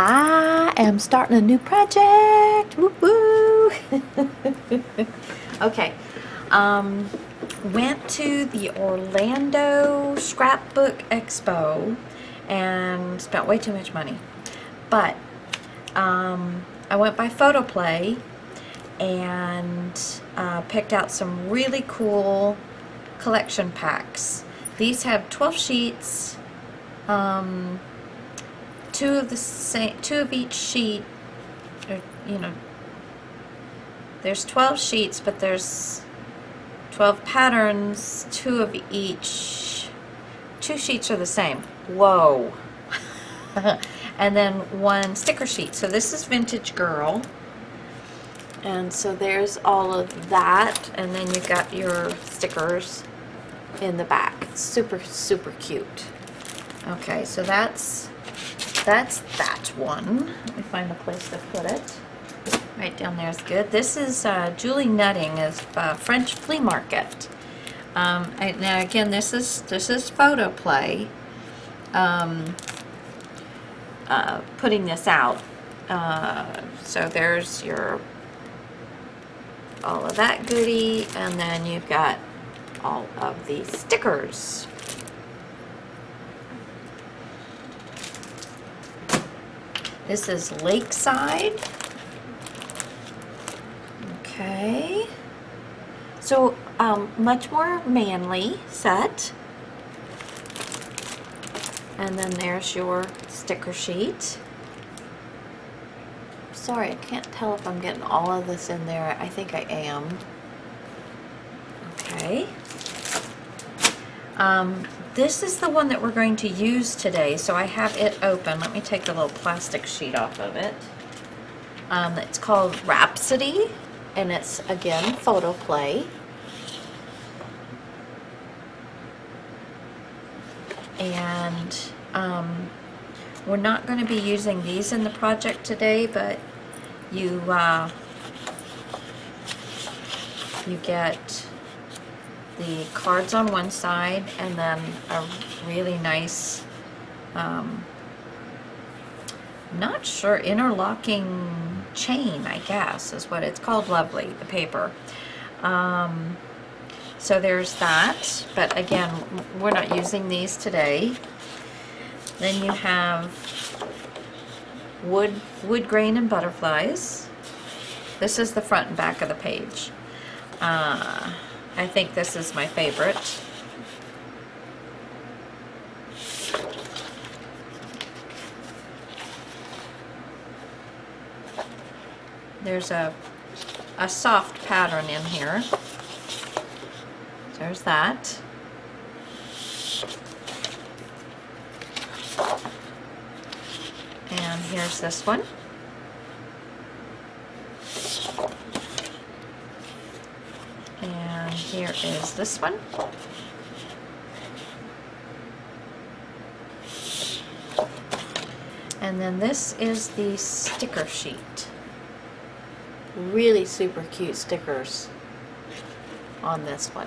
I am starting a new project. Woo woo. Okay. Went to the Orlando Scrapbook Expo and spent way too much money. But I went by Photoplay and picked out some really cool collection packs. These have 12 sheets. Two of each sheet, or, you know, there's 12 sheets, but there's 12 patterns, 2 of each. 2 sheets are the same. Whoa. And then 1 sticker sheet. So this is Vintage Girl. And so there's all of that, and then you've got your stickers in the back. It's super, super cute. Okay, so that's that one. Let me find a place to put it. Right down there is good. This is Julie Nutting is French Flea Market. Now again, this is Photoplay putting this out. So there's your all of that goodie, and then you've got all of the stickers. This is Lakeside. Okay. So, much more manly set. And then there's your sticker sheet. Sorry, I can't tell if I'm getting all of this in there. I think I am. Okay. This is the one that we're going to use today, so I have it open. Let me take the little plastic sheet off of it. It's called Rhapsody, and it's, again, Photoplay. And we're not going to be using these in the project today, but you get the cards on one side, and then a really nice, not sure, interlocking chain, I guess, is what it's called. Lovely, the paper. So there's that, but again, we're not using these today. Then you have wood grain and butterflies. This is the front and back of the page. I think this is my favorite. There's a soft pattern in here. There's that. And here's this one. And here is this one. And then this is the sticker sheet. Really super cute stickers on this one.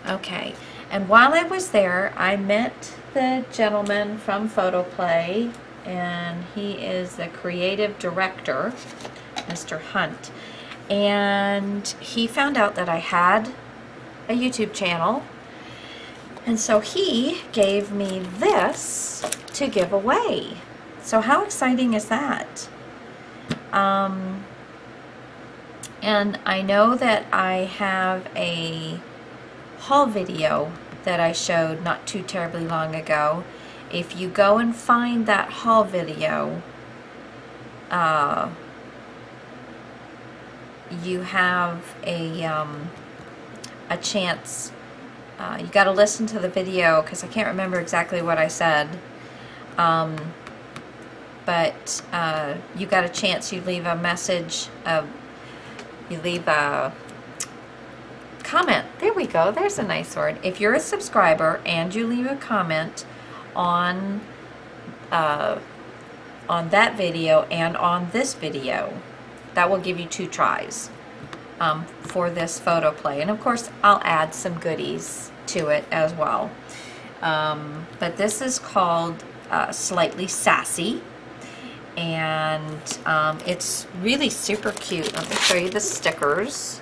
Okay, and while I was there, I met the gentleman from Photoplay, and he is the creative director, Mr. Hunt. And he found out that I had a YouTube channel, and so he gave me this to give away. So how exciting is that? And I know that I have a haul video that I showed not too terribly long ago. If you go and find that haul video, you have a chance. You got to listen to the video because I can't remember exactly what I said. But you got a chance. You leave a message. You leave a comment. There we go. There's a nice word. If you're a subscriber and you leave a comment on that video and on this video, that will give you 2 tries for this Photoplay. And of course, I'll add some goodies to it as well. But this is called Slightly Sassy. and it's really super cute. Let me show you the stickers.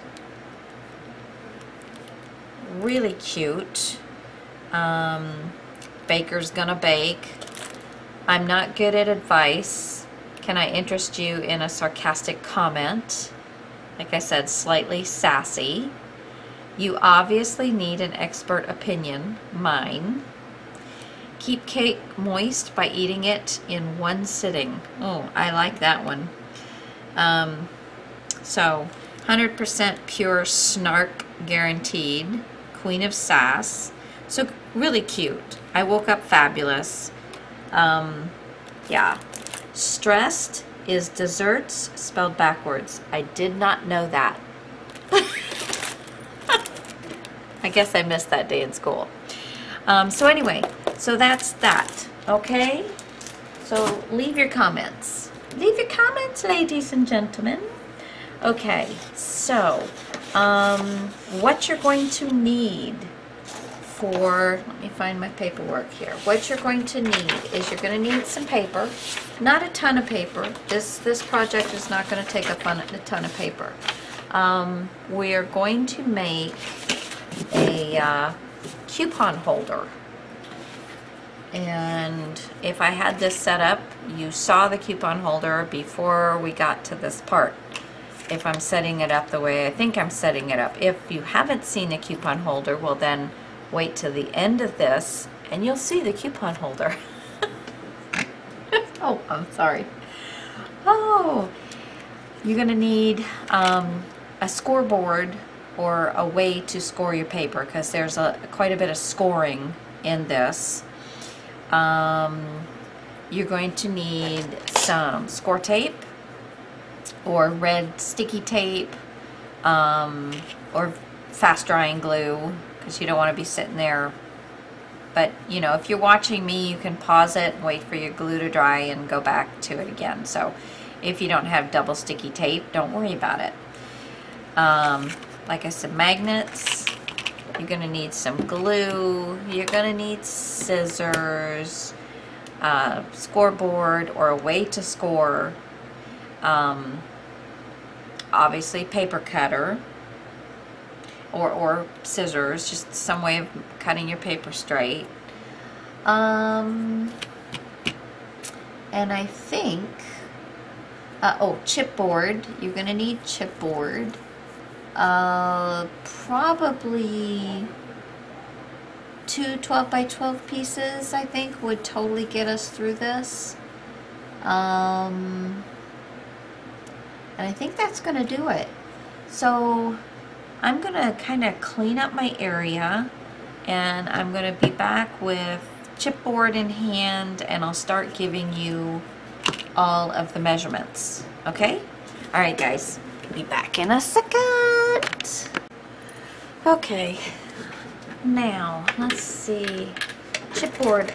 Really cute. Baker's gonna bake. I'm not good at advice. Can I interest you in a sarcastic comment? Like I said, slightly sassy. You obviously need an expert opinion, mine. Keep cake moist by eating it in one sitting. Oh, I like that one. So, 100% pure snark guaranteed. Queen of Sass. So, really cute. I woke up fabulous. Yeah. Stressed is desserts spelled backwards. I did not know that. I guess I missed that day in school. So anyway, so that's that, okay? So leave your comments. Leave your comments, ladies and gentlemen. Okay, so what you're going to need for, let me find my paperwork here. What you're going to need is you're going to need some paper. Not a ton of paper. This project is not going to take a ton of paper. We are going to make a coupon holder. And if I had this set up, you saw the coupon holder before we got to this part. If I'm setting it up the way I think I'm setting it up. If you haven't seen the coupon holder, well then wait till the end of this and you'll see the coupon holder. Oh, I'm sorry. Oh, you're gonna need a scoreboard or a way to score your paper, because there's quite a bit of scoring in this. You're going to need some score tape or red sticky tape, or fast drying glue, because you don't want to be sitting there. But you know, if you're watching me, you can pause it and wait for your glue to dry and go back to it again. So if you don't have double sticky tape, don't worry about it. Like I said, magnets. You're going to need some glue. You're going to need scissors, scoreboard or a way to score. Obviously paper cutter or scissors, just some way of cutting your paper straight. And I think, oh, chipboard. You're going to need chipboard. Probably 2 12 by 12 pieces, I think, would totally get us through this. And I think that's going to do it. So I'm going to kind of clean up my area, and I'm going to be back with chipboard in hand, and I'll start giving you all of the measurements. Okay? All right, guys. Be back in a second. Okay, now let's see. Chipboard,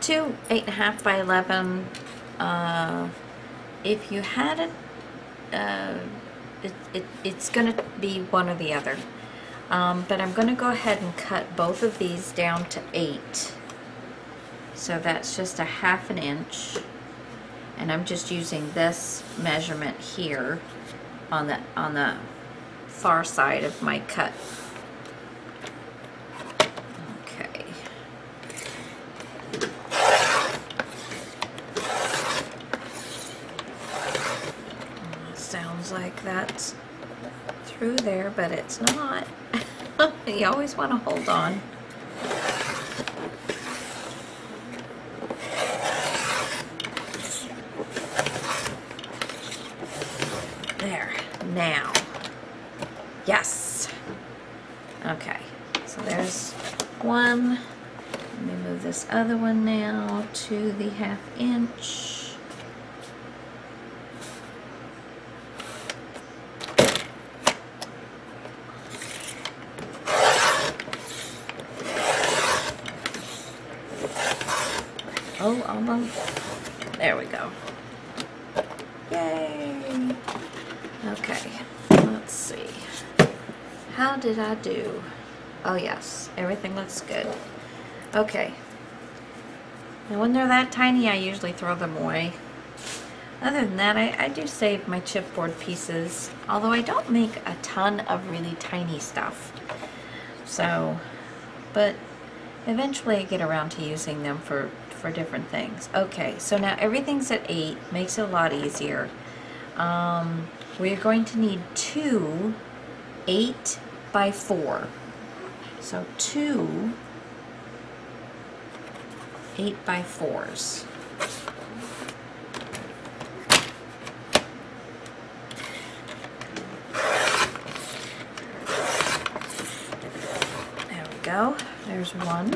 2 8.5 by 11. If you had it's gonna be one or the other. But I'm gonna go ahead and cut both of these down to 8. So that's just a 1/2 inch. And I'm just using this measurement here on the far side of my cut. Okay. Sounds like that's through there, but it's not. You always want to hold on. There, now. Yes. Okay, so there's one. Let me move this other one now to the 1/2 inch. Oh, almost. There we go. Yay. Okay, let's see. How did I do? Oh yes, everything looks good. Okay. And when they're that tiny, I usually throw them away. Other than that, I do save my chipboard pieces, although I don't make a ton of really tiny stuff. So, but eventually I get around to using them for different things. Okay, so now everything's at 8, makes it a lot easier. We're going to need 2 8x4. So 2 8x4s. There we go. There's one.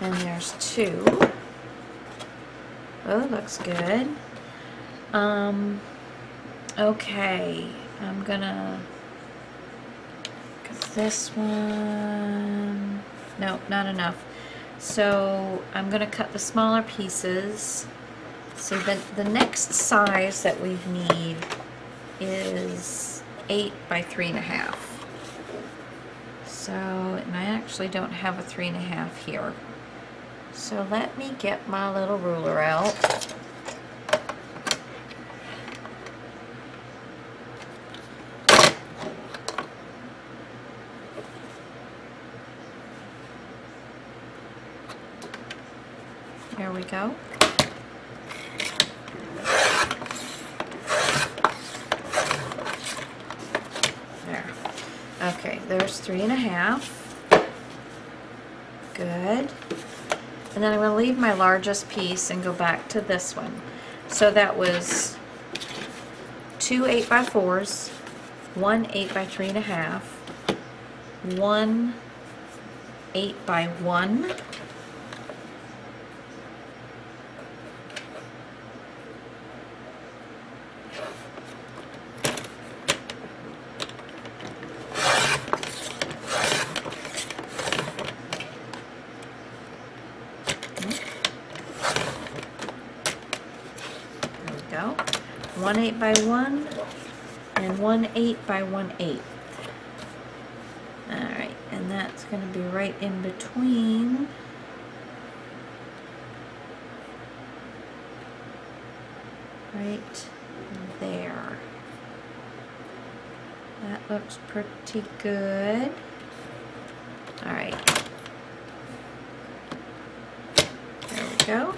And there's 2. Oh, looks good. Okay, I'm gonna cut this one. Nope, not enough. So I'm gonna cut the smaller pieces. So the next size that we need is 8 by 3.5. So, and I actually don't have a 3.5 here. So let me get my little ruler out. There we go. There. Okay, there's 3.5. Good. And then I'm going to leave my largest piece and go back to this one. So that was 2 8x4s, 1 8 by 3.5, 1 8 by 1, go. 1 8 by 1 and 1 8 by 1/8. Alright, and that's going to be right in between. Right there. That looks pretty good. Alright. There we go.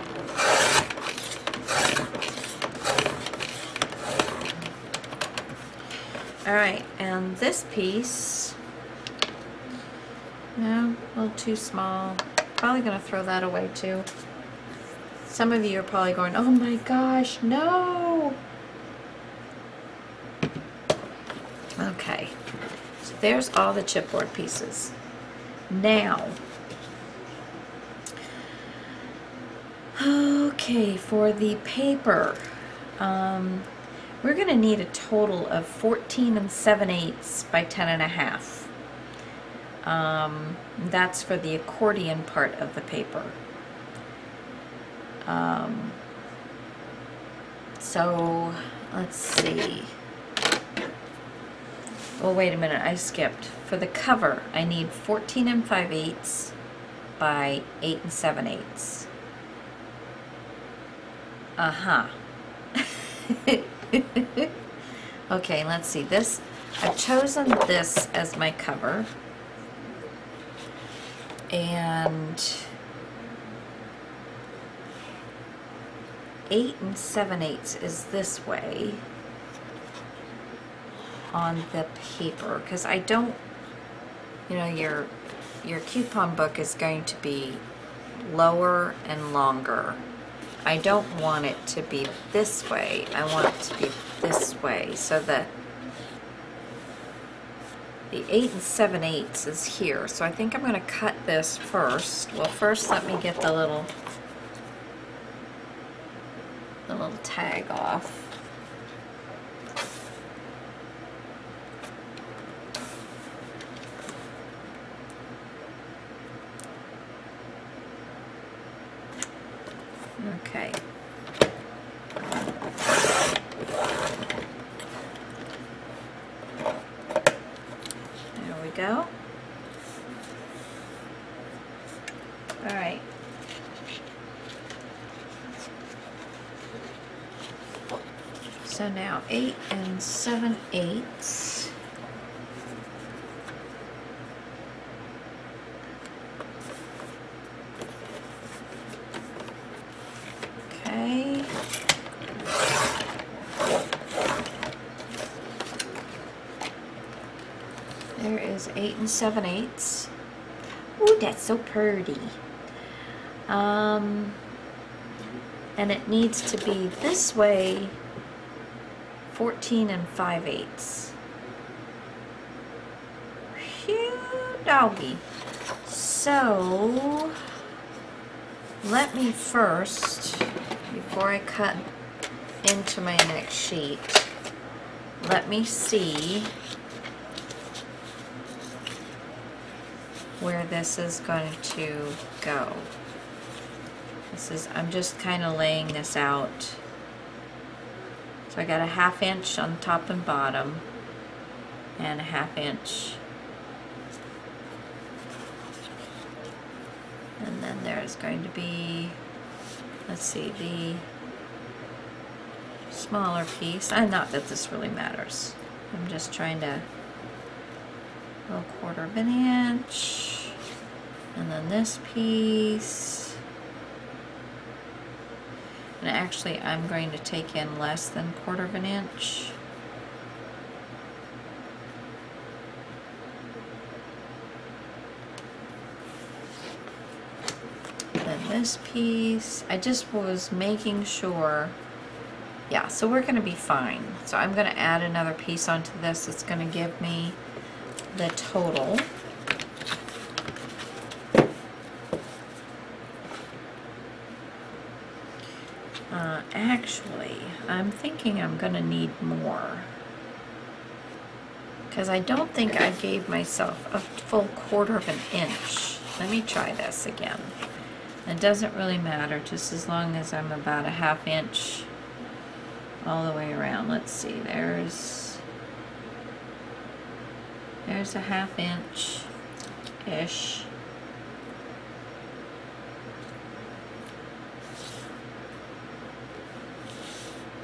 Alright, and this piece, no, a little too small. Probably going to throw that away too. Some of you are probably going, oh my gosh, no! Okay, so there's all the chipboard pieces. Now, okay, for the paper, we're going to need a total of 14 7/8 by 10.5. That's for the accordion part of the paper. So let's see. Oh, wait a minute, I skipped. For the cover, I need 14 5/8 by 8 7/8. Uh-huh. Okay, let's see. This, I've chosen this as my cover. And 8 7/8 is this way on the paper, because I don't, you know, your coupon book is going to be lower and longer. I don't want it to be this way. I want it to be this way, so that the 8 7/8 is here. So I think I'm going to cut this first. Well, first let me get the little tag off. Okay. So now 8 7/8. Okay. There is 8 7/8. Ooh, that's so pretty. And it needs to be this way 14 5/8. Phew, doggy. So let me first, before I cut into my next sheet, let me see where this is going to go. I'm just kind of laying this out. So I got a 1/2 inch on top and bottom and a 1/2 inch. And then there's going to be, let's see, the smaller piece. Not that this really matters. I'm just trying to, a 1/4 of an inch. And then this piece. And actually I'm going to take in less than 1/4 of an inch. Then this piece, I just was making sure, yeah, so we're gonna be fine. So I'm gonna add another piece onto this. It's gonna give me the total. Actually, I'm thinking I'm gonna need more, because I don't think I gave myself a full 1/4 of an inch. Let me try this again. It doesn't really matter, just as long as I'm about a 1/2 inch all the way around. Let's see, there's a 1/2 inch-ish.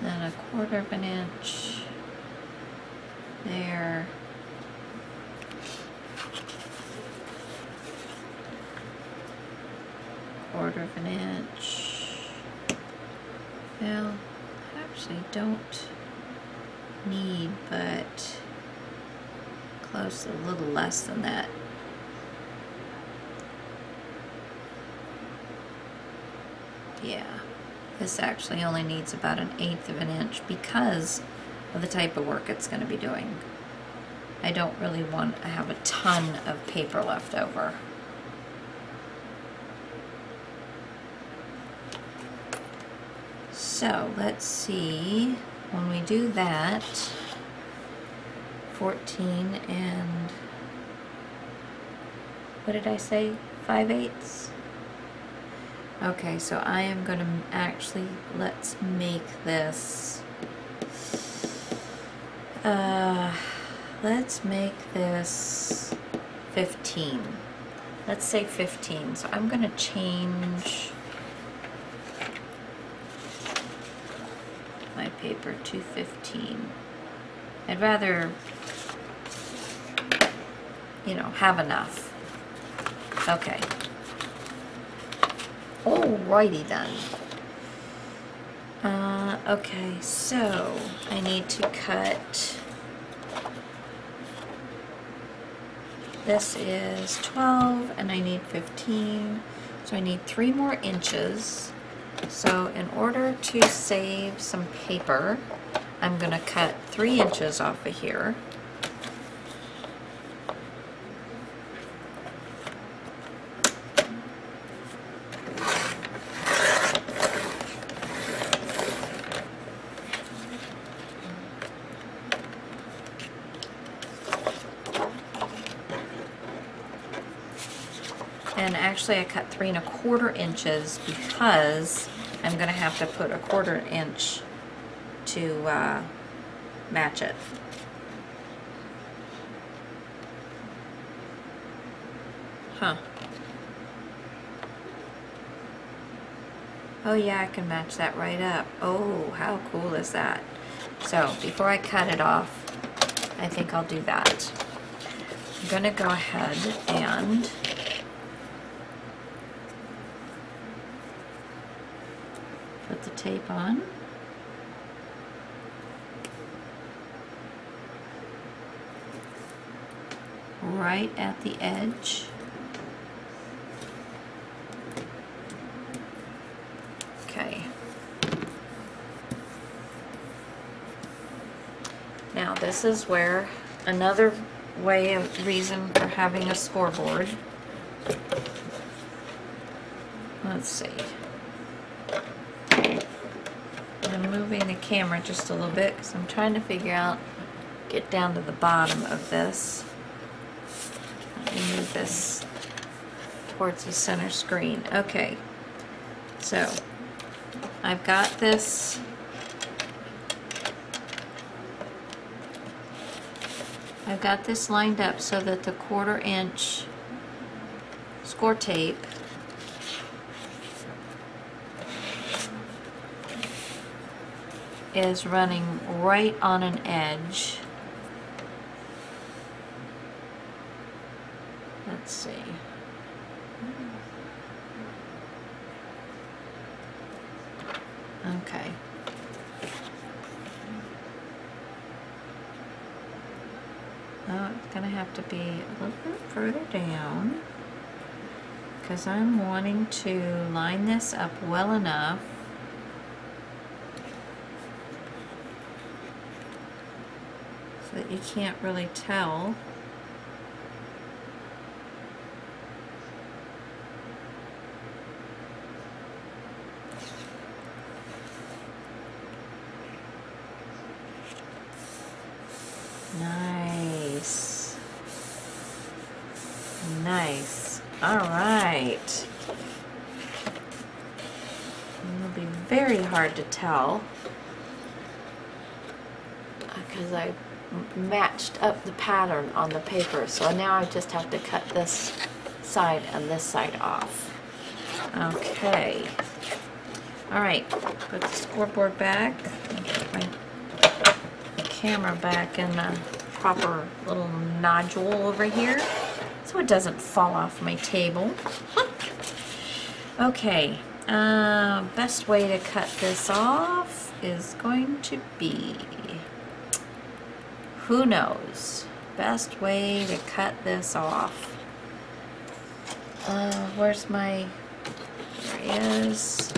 Then a 1/4 of an inch there. Quarter of an inch. Well, I actually don't need, but close, a little less than that. Yeah. This actually only needs about 1/8 of an inch because of the type of work it's going to be doing. I don't really want to have a ton of paper left over. So let's see, when we do that, 14 and, what did I say, 5/8? Okay, so I am going to actually, let's make this, let's make this 15. Let's say 15. So I'm going to change my paper to 15. I'd rather, you know, have enough. Okay. Alrighty then. Okay, so I need to cut, this is 12 and I need 15, so I need 3 more inches. So in order to save some paper, I'm going to cut 3 inches off of here. And actually I cut 3 1/4 inches because I'm going to have to put a 1/4 inch to match it. Huh. Oh yeah, I can match that right up. Oh, how cool is that? So before I cut it off, I think I'll do that. I'm going to go ahead and put the tape on. Right at the edge. Okay. Now this is where another reason for having a scoreboard. Let's see. I'm moving the camera just a little bit because I'm trying to figure out, get down to the bottom of this. Let me move this towards the center screen. Okay, so I've got this lined up so that the 1/4 inch score tape is running right on an edge. Let's see. Okay. Oh, it's gonna have to be a little bit further down because I'm wanting to line this up well enough so that you can't really tell. Nice. Nice. All right. It'll be very hard to tell because I matched up the pattern on the paper. So now I just have to cut this side and this side off. Okay. All right. Put the scoreboard back. Put my camera back in the proper little nodule over here so it doesn't fall off my table. Okay, best way to cut this off is going to be, who knows, best way to cut this off. Where's my, there he is.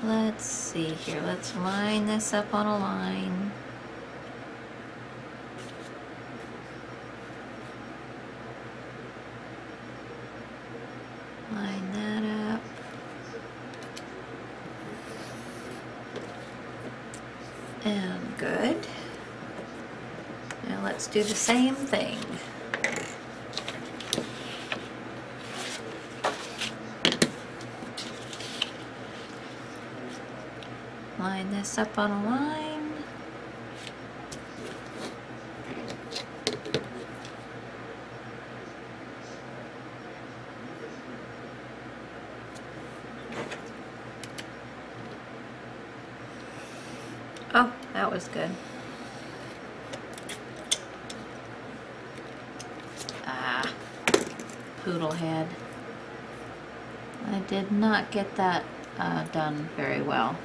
Let's see here. Let's line this up on a line. Line that up. And good. Now let's do the same thing. Line this up on a line. Oh, that was good. Ah, poodle head. I did not get that done very well.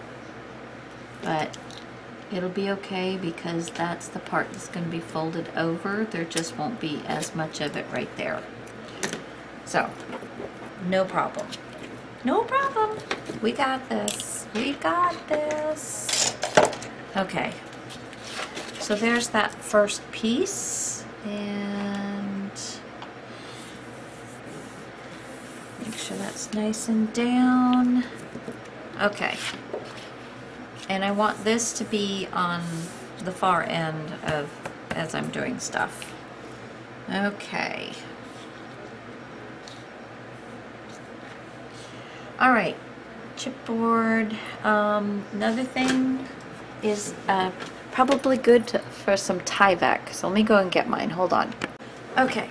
But it'll be okay because that's the part that's going to be folded over. There just won't be as much of it right there. So, no problem. No problem. We got this. We got this. Okay. So there's that first piece. And make sure that's nice and down. Okay. And I want this to be on the far end of as I'm doing stuff. Okay. All right, chipboard. Another thing is probably good for some Tyvek. So let me go and get mine. Hold on. Okay,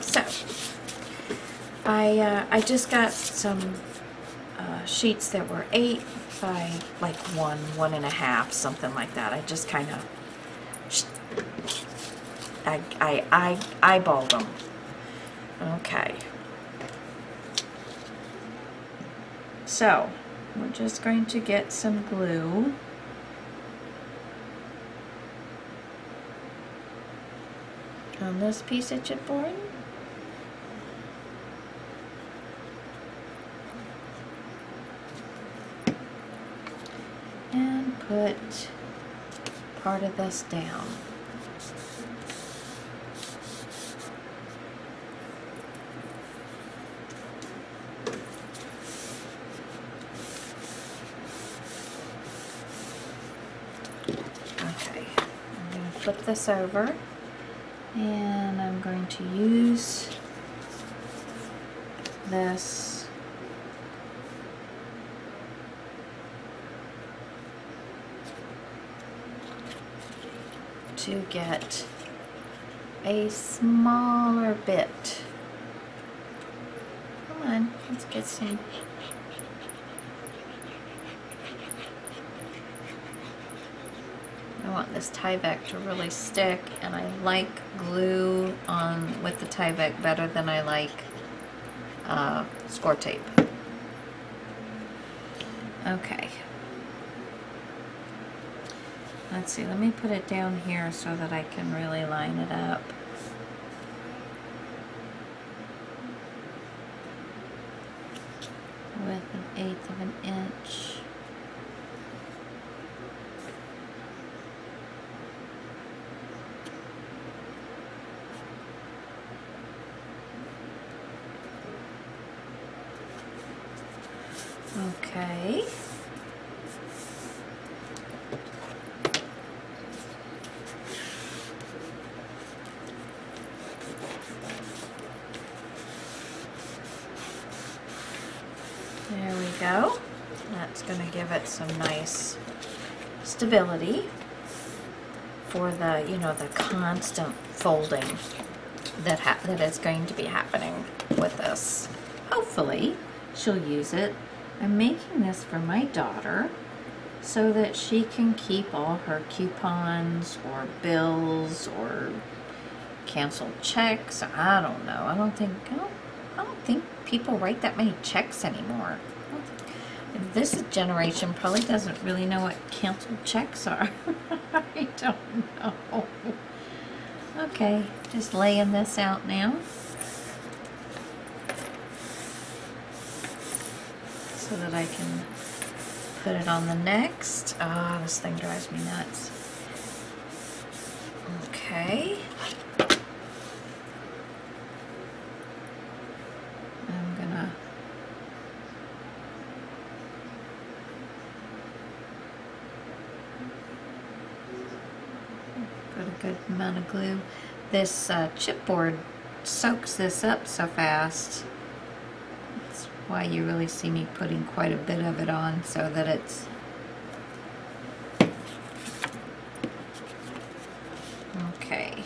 so I just got some sheets that were 8 by like 1.5, something like that. I just kind of I eyeballed them. Okay. So we're just going to get some glue. On this piece of chipboard. And put part of this down. Okay, I'm going to flip this over. And I'm going to use this to get a smaller bit. Come on, let's get some. I want this Tyvek to really stick, and I like glue on with the Tyvek better than I like score tape. Okay. Let's see, let me put it down here so that I can really line it up. With 1/8 of an inch. Okay. There we go. That's going to give it some nice stability for the, you know, the constant folding that is going to be happening with this. Hopefully, she'll use it. I'm making this for my daughter so that she can keep all her coupons or bills or canceled checks. I don't know. I don't think people write that many checks anymore. This generation probably doesn't really know what canceled checks are. I don't know. Okay, just laying this out now. So that I can put it on the next. Ah, this thing drives me nuts. Okay. I'm gonna put a good amount of glue. This chipboard soaks this up so fast. That's why you really see me putting quite a bit of it on so that it's okay.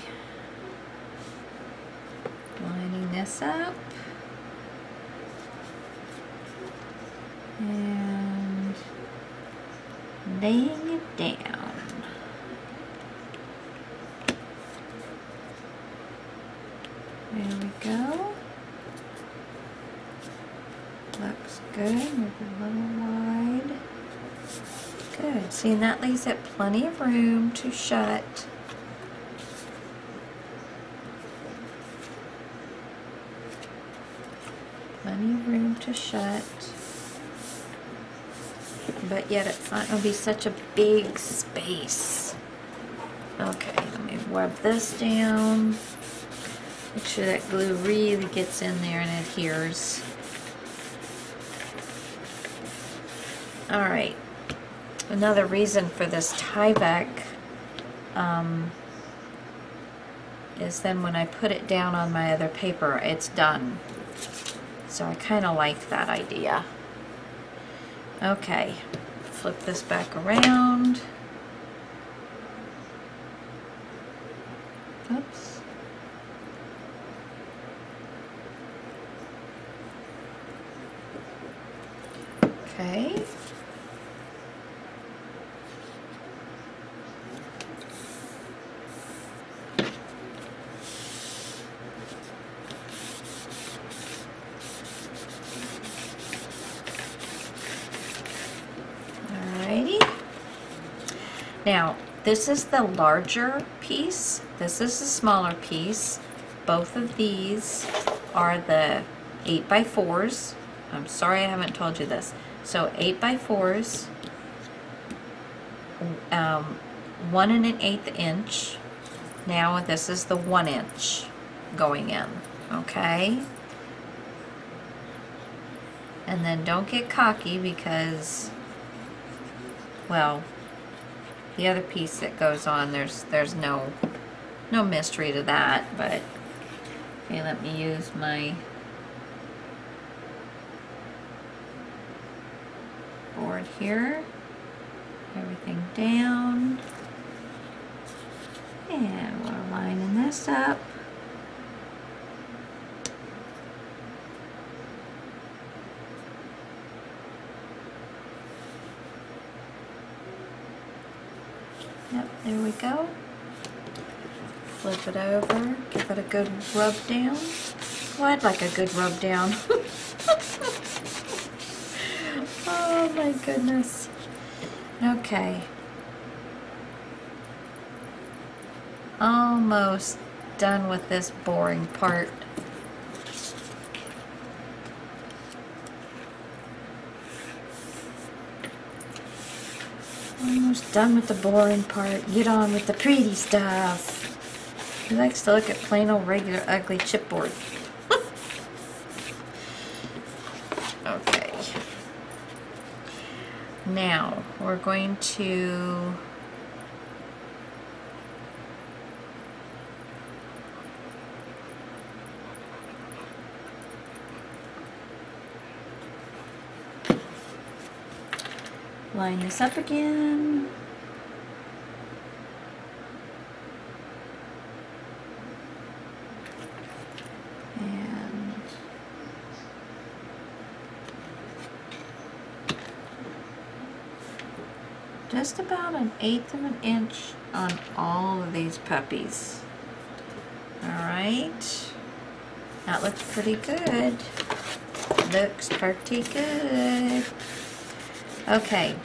Lining this up and laying it down. There we go. Looks good. Maybe a little wide. Good. See, and that leaves it plenty of room to shut. Plenty of room to shut. But yet it's not going to be such a big space. Okay, let me rub this down. Make sure that glue really gets in there and adheres. Alright, another reason for this Tyvek is then when I put it down on my other paper, it's done. So I kind of like that idea. Okay, flip this back around. Oops. Okay. Alrighty. Now, this is the larger piece. This is the smaller piece. Both of these are the 8x4s. I'm sorry I haven't told you this. So 8x4s, 1 1/8 inch. Now this is the 1 inch going in, okay? And then don't get cocky because, well, the other piece that goes on, there's no mystery to that, but okay, let me use my board here. Everything down. And we're lining this up. Yep, there we go. Flip it over, give it a good rub down. Oh, I'd like a good rub down. Oh my goodness. Okay. Almost done with this boring part. Almost done with the boring part. Get on with the pretty stuff. He likes to look at plain old regular ugly chipboard. Okay. Now we're going to line this up again. And just about 1/8 of an inch on all of these puppies. All right, that looks pretty good. Looks pretty good. Okay,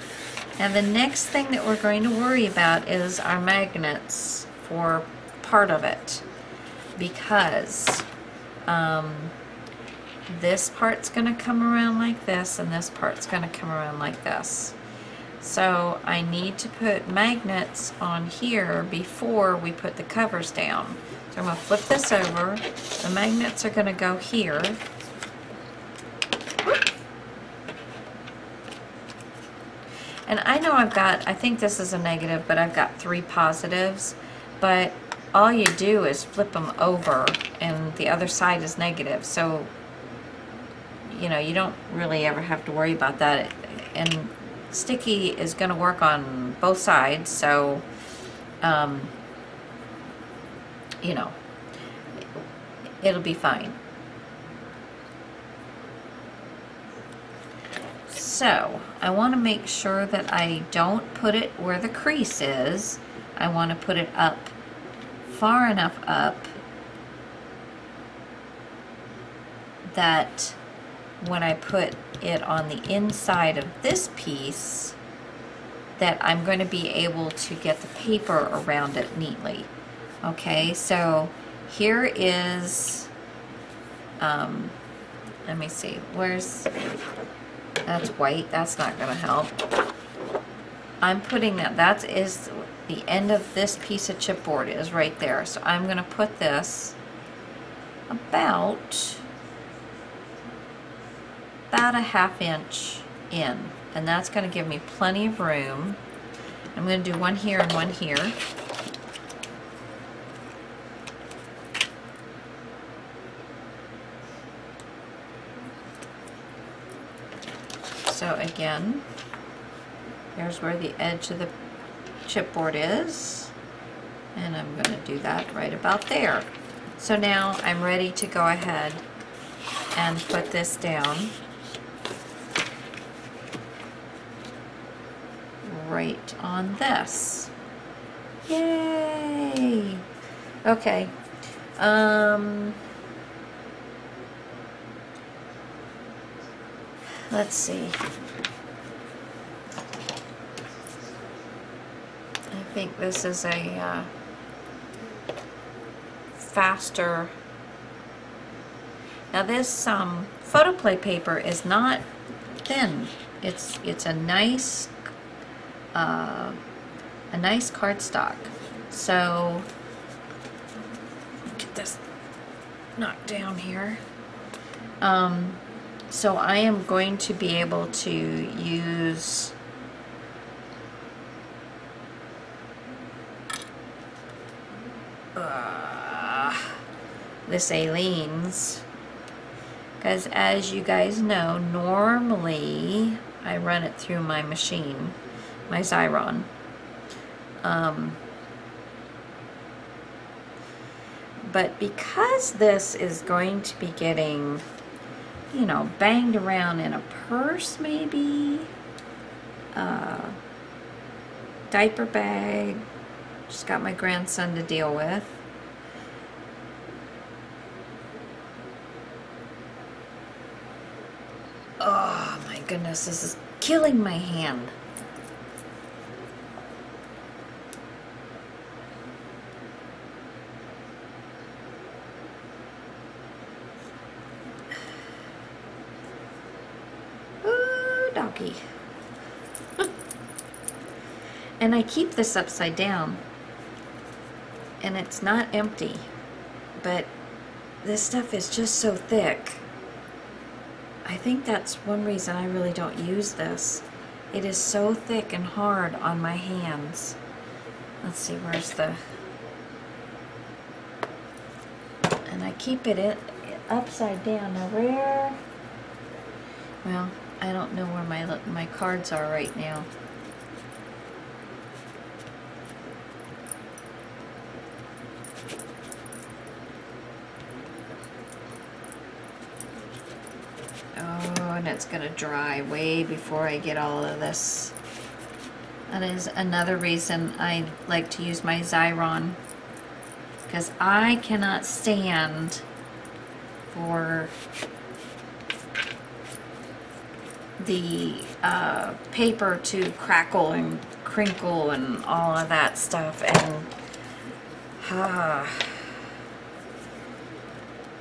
now the next thing that we're going to worry about is our magnets for part of it, because this part's going to come around like this and this part's going to come around like this. So I need to put magnets on here before we put the covers down. So I'm going to flip this over. The magnets are going to go here. And I know I think this is a negative, but I've got 3 positives. But all you do is flip them over and the other side is negative. So, you know, you don't really ever have to worry about that. And sticky is going to work on both sides, so you know, it'll be fine. So I want to make sure that I don't put it where the crease is. I want to put it up, far enough up that when I put it on the inside of this piece, that I'm going to be able to get the paper around it neatly. Okay, so here is, let me see, that's white, that's not going to help. I'm putting that is the end of this piece of chipboard is right there. So I'm going to put this about a 1/2 inch in, and that's going to give me plenty of room. I'm going to do one here and one here. So again, here's where the edge of the chipboard is, and I'm going to do that right about there. So now I'm ready to go ahead and put this down. right on this. Yay! Okay. Let's see. I think this is a faster. Now this Photoplay paper is not thin. It's a nice cardstock. So get this knocked down here. So I am going to be able to use this Aleene's, because as you guys know, normally I run it through my machine, my Xyron. But because this is going to be getting, you know, banged around in a purse maybe, diaper bag, just got my grandson to deal with. Oh my goodness, this is killing my hand. Ooh, doggy. And I keep this upside down, and it's not empty, but this stuff is just so thick. I think that's one reason I really don't use this. It is so thick and hard on my hands. Let's see, where's the... And I keep it upside down. Now where... Well, I don't know where my cards are right now. Oh, and it's gonna dry way before I get all of this. That is another reason I like to use my Xyron, because I cannot stand for the paper to crackle and crinkle and all of that stuff, and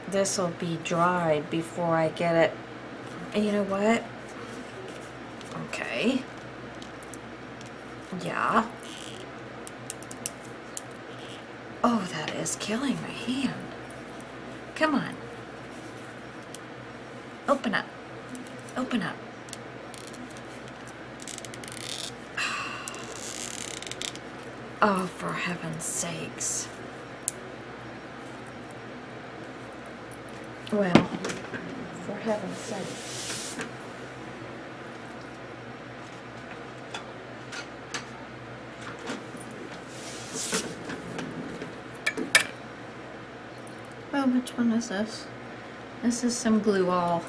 this will be dried before I get it. And you know what? Okay. Yeah. Oh, that is killing my hand. Come on. Open up. Open up. Oh, for heaven's sakes. Well, for heaven's sakes. Oh, which one is this? This is some glue all.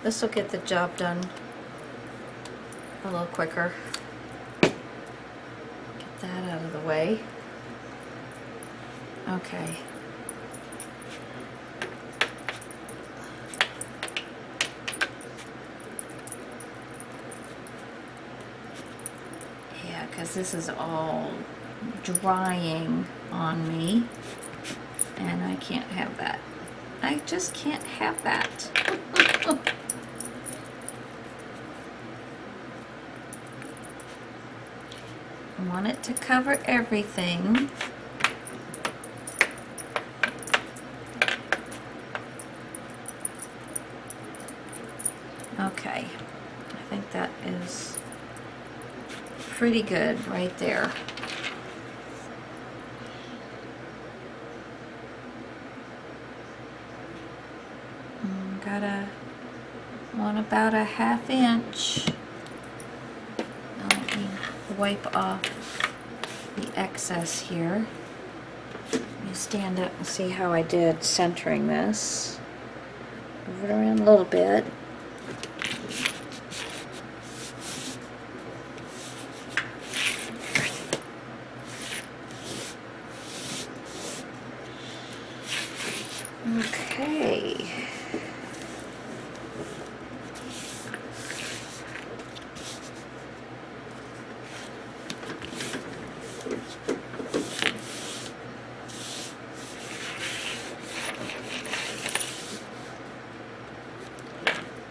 This will get the job done a little quicker. Get that out of the way. Okay. Yeah, because this is all drying on me. And I can't have that. I just can't have that. I want it to cover everything. Okay, I think that is pretty good right there. Want about a ½ inch. Now let me wipe off the excess here. Let me stand up and see how I did centering this. Move it around a little bit. Okay.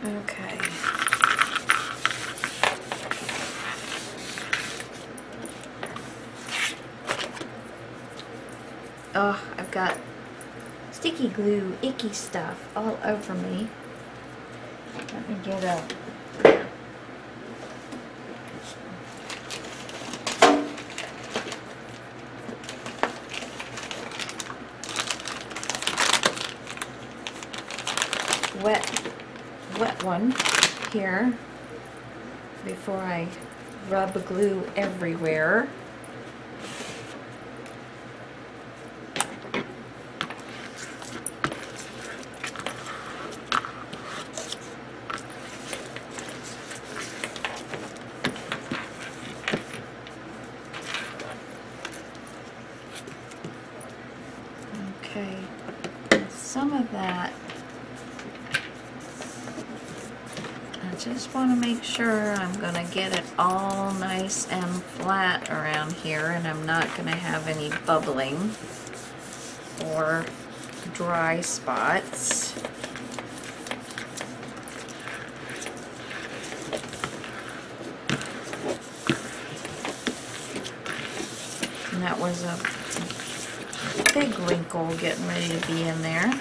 Okay. Oh, I've got sticky glue, icky stuff all over me. Let me get a wet one here before I rub glue everywhere. Okay, some of that, I just want to make sure I'm going to get it all nice and flat around here, and I'm not going to have any bubbling or dry spots. And that was a big wrinkle getting ready to be in there.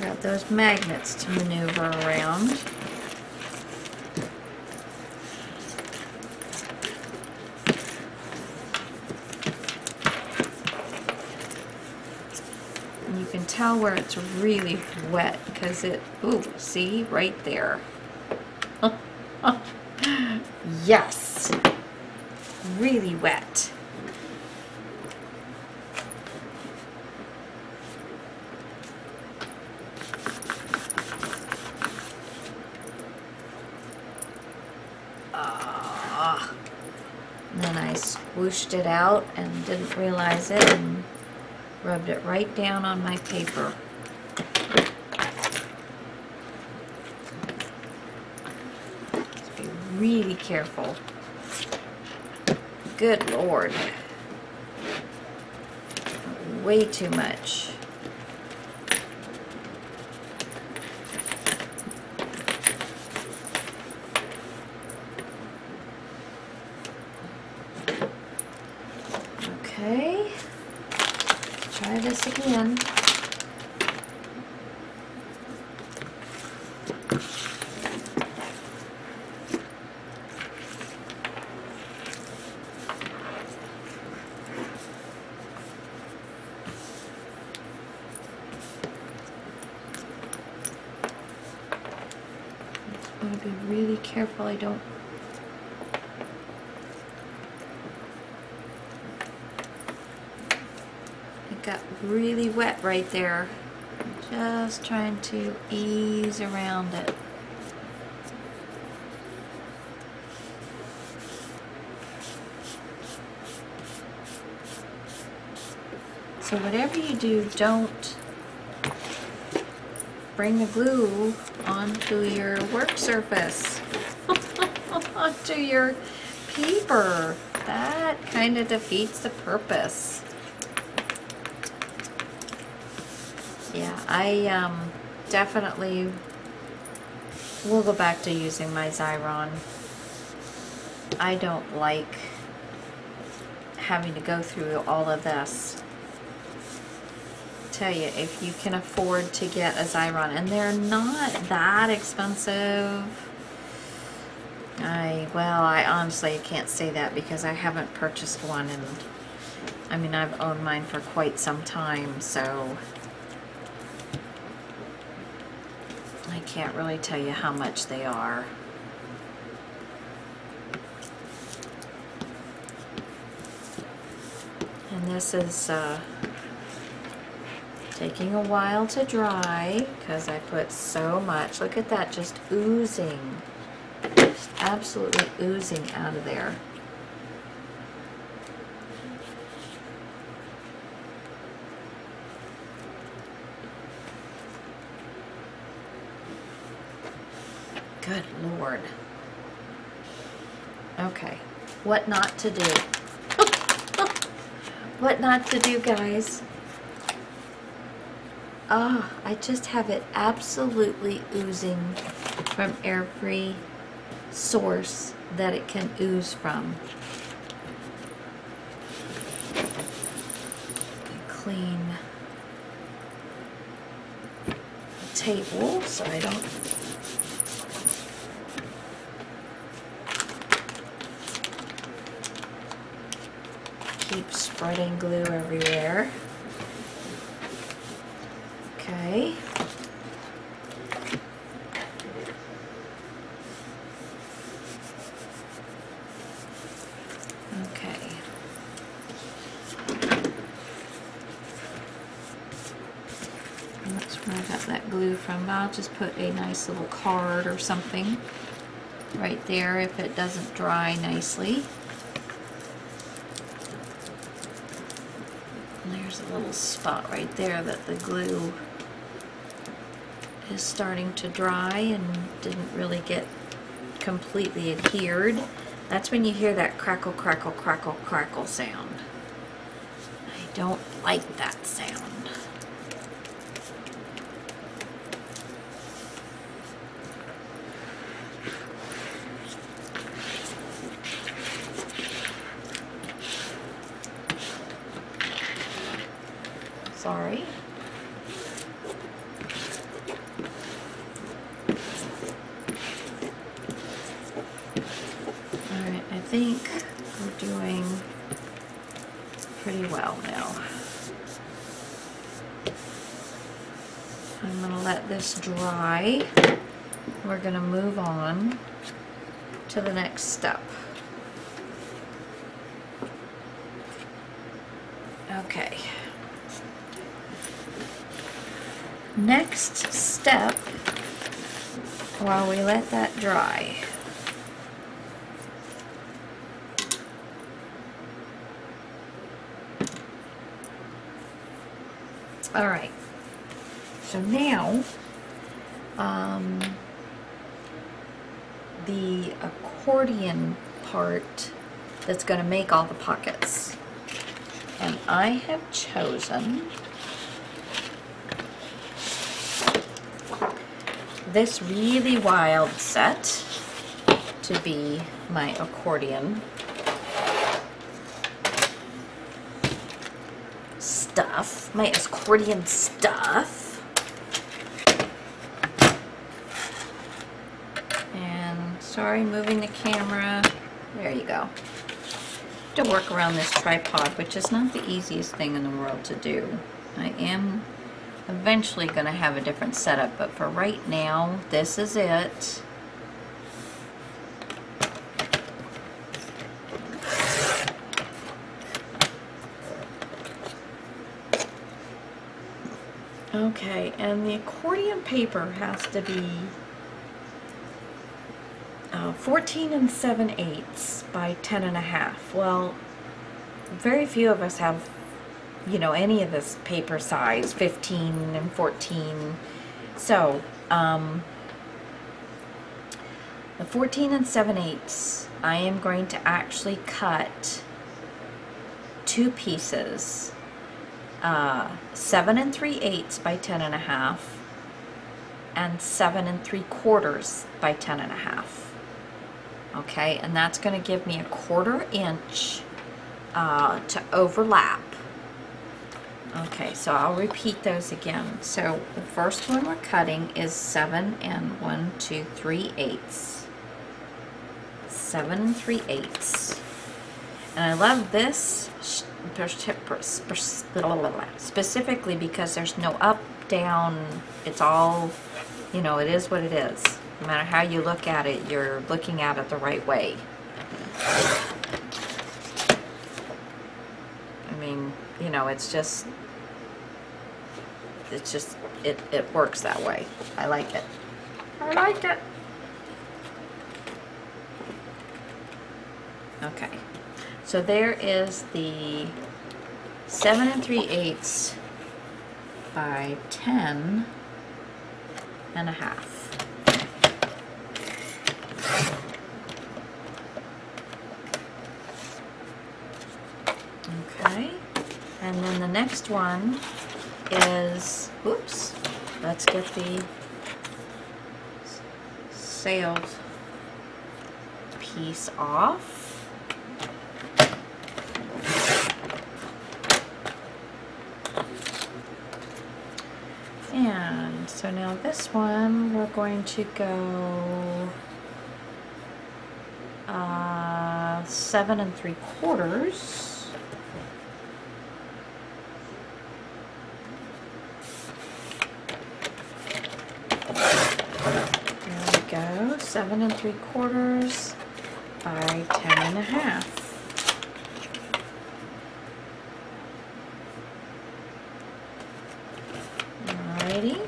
Got those magnets to maneuver around. And you can tell where it's really wet because it, ooh, see, right there. Yes, really wet. And then I swooshed it out and didn't realize it and rubbed it right down on my paper. Just be really careful. Good Lord. Way too much. Okay, try this again. I'm going to be really careful I don't got really wet right there. Just trying to ease around it. So whatever you do, don't bring the glue onto your work surface, onto your paper. That kind of defeats the purpose. Yeah, I definitely will go back to using my Xyron. I don't like having to go through all of this. Tell you, if you can afford to get a Xyron, and they're not that expensive. I honestly can't say that because I haven't purchased one, and I mean, I've owned mine for quite some time, so I can't really tell you how much they are. And this is taking a while to dry because I put so much. Look at that, just oozing. Just absolutely oozing out of there. Good Lord. Okay, what not to do? What not to do, guys? Ah, I just have it absolutely oozing from every source that it can ooze from. Clean the table so I don't keep spreading glue everywhere. Okay. Okay. And that's where I got that glue from. I'll just put a nice little card or something right there if it doesn't dry nicely. And there's a little spot right there that the glue is starting to dry and didn't really get completely adhered. That's when you hear that crackle, crackle, crackle, crackle sound. I don't like that sound. Sorry. Alright, I think we're doing pretty well now. I'm going to let this dry. We're going to move on to the next step. Okay. Next step, while we let that dry, all right, so now the accordion part that's going to make all the pockets, and I have chosen this really wild set to be my accordion stuff, my accordion stuff. And sorry, moving the camera. There you go. To work around this tripod, which is not the easiest thing in the world to do. I am eventually going to have a different setup, but for right now, this is it. Okay, and the accordion paper has to be 14 7/8 by 10.5. Well, very few of us have, you know, any of this paper size, 15 and 14. So, the 14 7/8, I am going to actually cut two pieces, 7 3/8 by 10.5 and 7 3/4 by 10.5. Okay, and that's going to give me a 1/4 inch to overlap. Okay, so I'll repeat those again. So the first one we're cutting is 7 1 2 3/8. 7 3/8. And I love this specifically because there's no up, down. It's all, you know, it is what it is. No matter how you look at it, you're looking at it the right way. I mean, you know, it works that way. I like it. I like it. Okay, so there is the 7 3/8 by 10.5. And then the next one is, oops, let's get the sailed piece off. And so now this one, we're going to go 7 3/4. There we go, 7 3/4 by 10 1/2. Alrighty.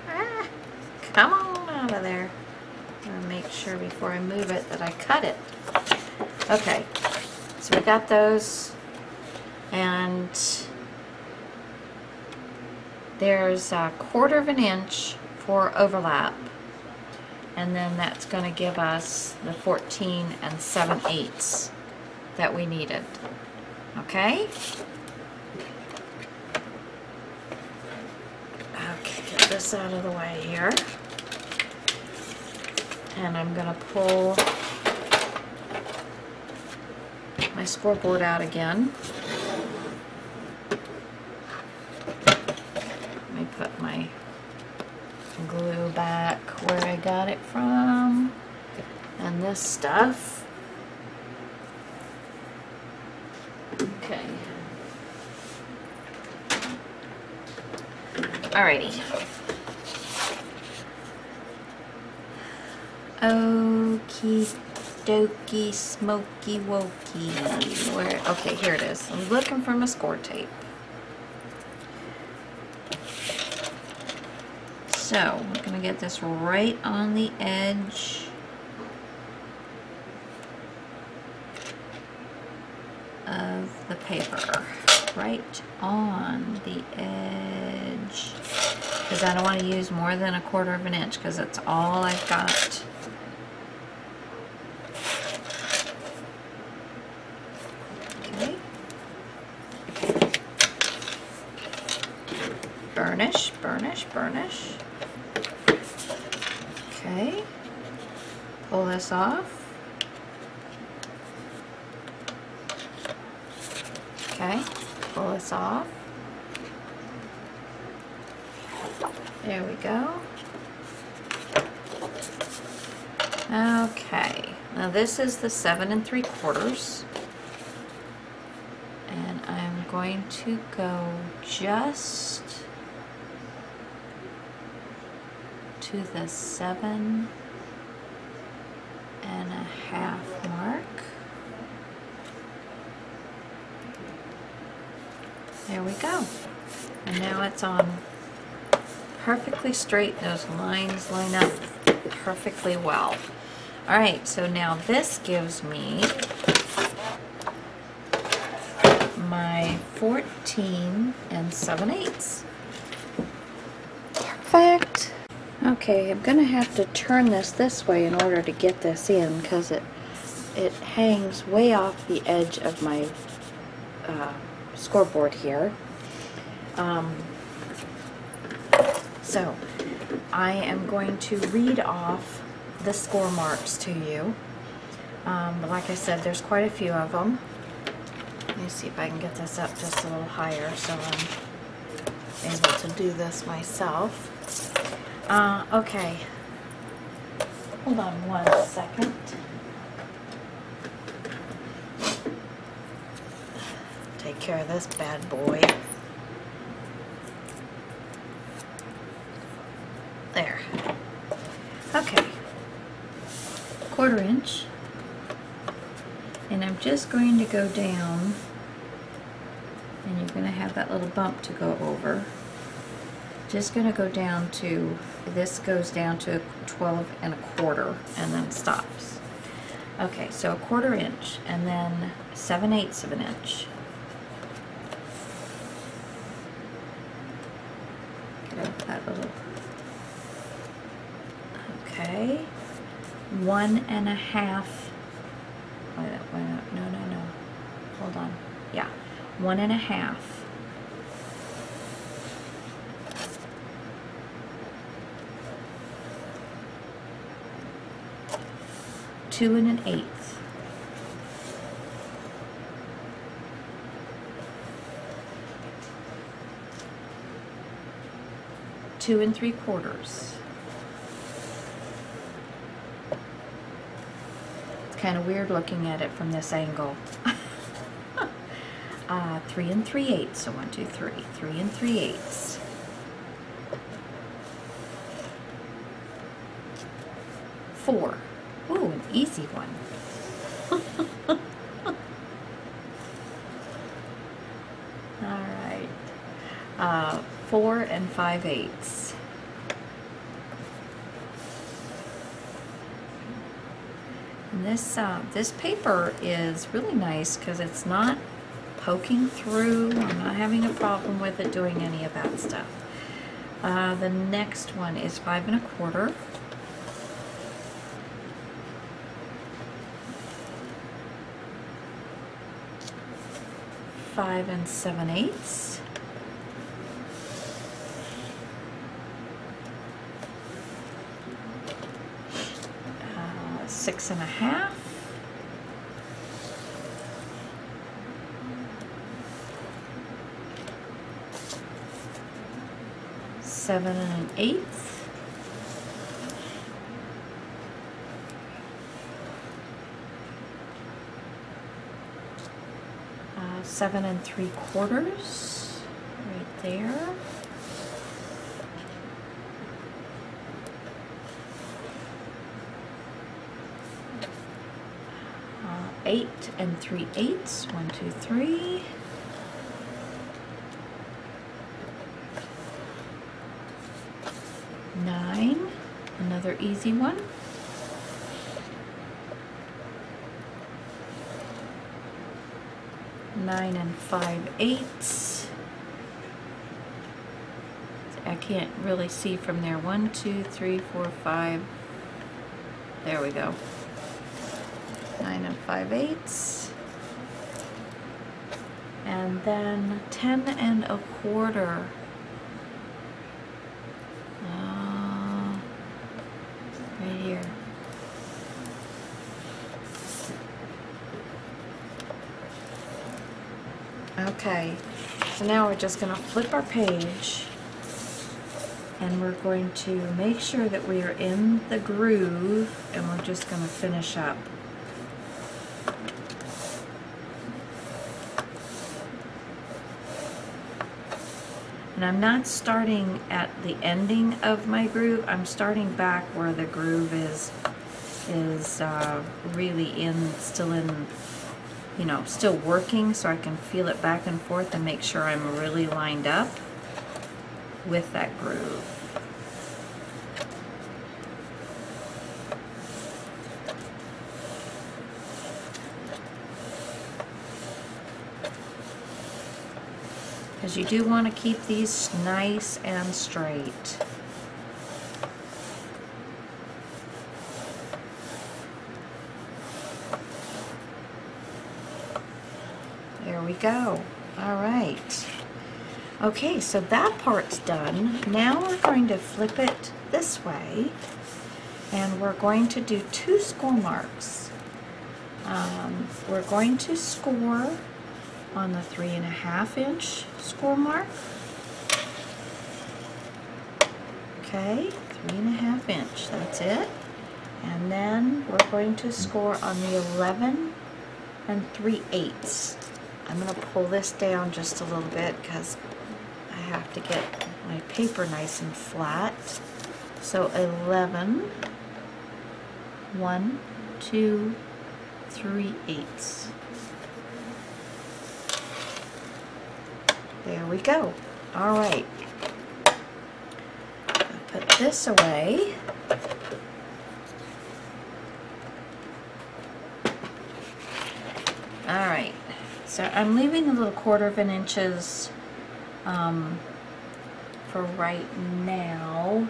Ah, come on out of there. I'm gonna make sure before I move it that I cut it. Okay, so we got those, and there's 1/4 of an inch for overlap, and then that's going to give us the 14 7/8 that we needed. Okay? Okay, get this out of the way here. And I'm going to pull my scoreboard out again. Let me put my glue back where I got it from. And this stuff. Okay. Alrighty. Okie dokie, smoky wokey. Where? Okay, here it is. I'm looking for my score tape. So I'm gonna get this right on the edge of the paper. Right on the edge. Because I don't want to use more than 1/4 of an inch because that's all I've got. Okay. Burnish, burnish, burnish. Okay. Pull this off. Okay. Pull this off. There we go. Okay, now this is the 7 3/4, and I'm going to go just to the 7 1/2 mark. There we go. And now it's on perfectly straight. Those lines line up perfectly well. All right, so now this gives me my 14 7/8. Perfect. Okay, I'm gonna have to turn this way in order to get this in because it hangs way off the edge of my scoreboard here. So I am going to read off the score marks to you. But like I said, there's quite a few of them. Let me see if I can get this up just a little higher so I'm able to do this myself. Okay. Hold on 1 second. Take care of this bad boy. There. Okay. 1/4 inch. And I'm just going to go down, and you're going to have that little bump to go over. Just going to go down to, this goes down to 12 1/4 and then stops. Okay, so 1/4 inch and then 7/8 of an inch. Get out that little. Okay, 1 1/2. Wait, no. 1.5. Two and 1/8. 2 3/4. It's kind of weird looking at it from this angle. 3 3/8. So 1, 2, 3. 3 3/8. 4. Ooh, an easy one. All right. 4 5/8. And this paper is really nice because it's not poking through. I'm not having a problem with it doing any of that stuff. The next one is 5 1/4. 5 7/8. 6 1/2. 7 1/8. 7 3/4, right there. 8 3/8. 1, 2, 3. 9, another easy one. 9 5/8. I can't really see from there. 1, 2, 3, 4, 5. There we go. 9 5/8. And then 10 1/4. Right here. Okay, so now we're just going to flip our page and we're going to make sure that we are in the groove, and we're just going to finish up. And I'm not starting at the ending of my groove. I'm starting back where the groove is really still in, you know, still working, so I can feel it back and forth and make sure I'm really lined up with that groove. Because you do want to keep these nice and straight. There we go. All right. Okay, so that part's done. Now we're going to flip it this way, and we're going to do 2 score marks. We're going to score on the 3 1/2 inch score mark. Okay, 3 1/2 inch, that's it. And then we're going to score on the 11 3/8. I'm going to pull this down just a little bit because I have to get my paper nice and flat. So 11, 1, 2, 3/8. There we go. All right. I'll put this away. All right. So I'm leaving the little 1/4 inches for right now.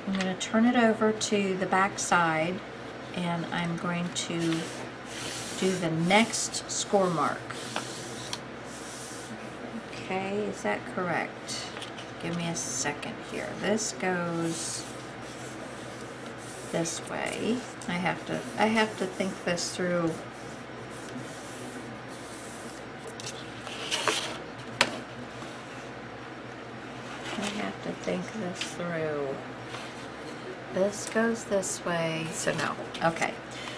I'm going to turn it over to the back side, and I'm going to do the next score mark. Okay, is that correct? Give me a second here. This goes this way. I have to think this through. I have to think this through. This goes this way, so no. Okay,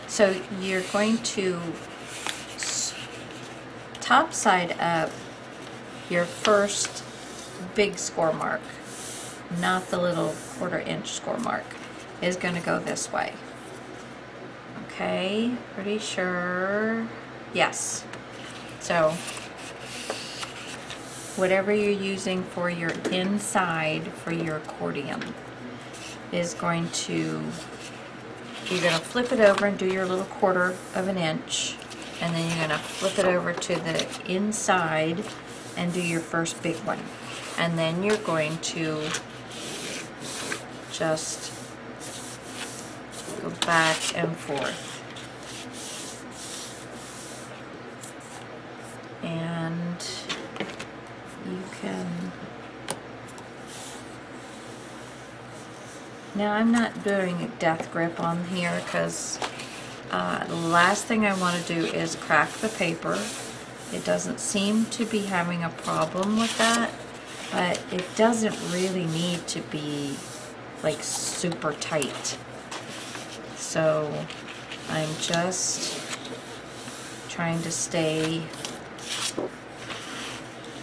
so you're going to top side up your first big score mark, not the little 1/4 inch score mark, is going to go this way. Okay, pretty sure. Yes. So whatever you're using for your inside for your accordion is going to, you're going to flip it over and do your little 1/4 of an inch, and then you're going to flip it over to the inside and do your first big one. And then you're going to just go back and forth. And you can, now I'm not doing a death grip on here because the last thing I want to do is crack the paper. It doesn't seem to be having a problem with that, but it doesn't really need to be like super tight. So I'm just trying to stay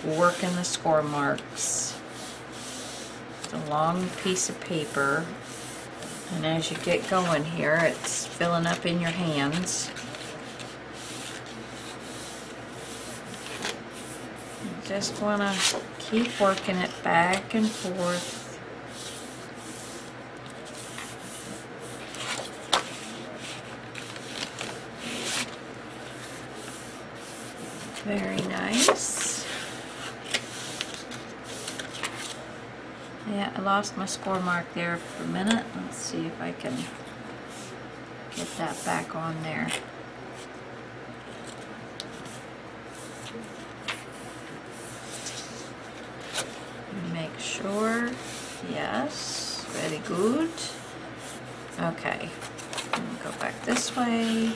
working the score marks. It's a long piece of paper, and as you get going here, it's filling up in your hands. You just want to keep working it back and forth. Very nice. Yeah, I lost my score mark there for a minute. Let's see if I can get that back on there. Make sure. Yes, very good. Okay, go back this way.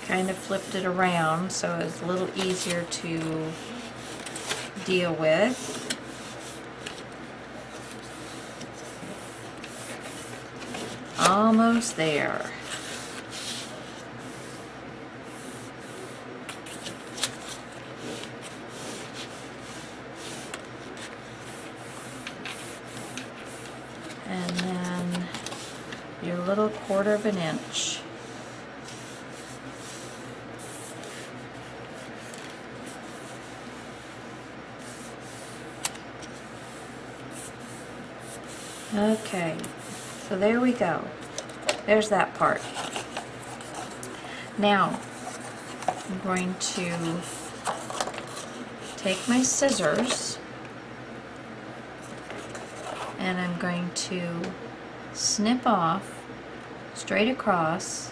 Kind of flipped it around so it's a little easier to deal with. Almost there. And then your little 1/4 of an inch. Okay, so there we go. There's that part. Now, I'm going to take my scissors and I'm going to snip off straight across .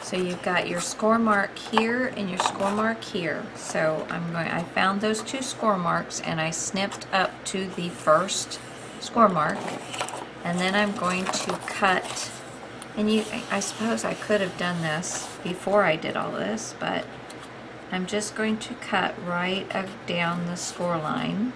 So you've got your score mark here and your score mark here. So I found those 2 score marks and I snipped up to the first score mark, and then I'm going to cut, and I suppose I could have done this before I did all this, but I'm just going to cut right down the score line.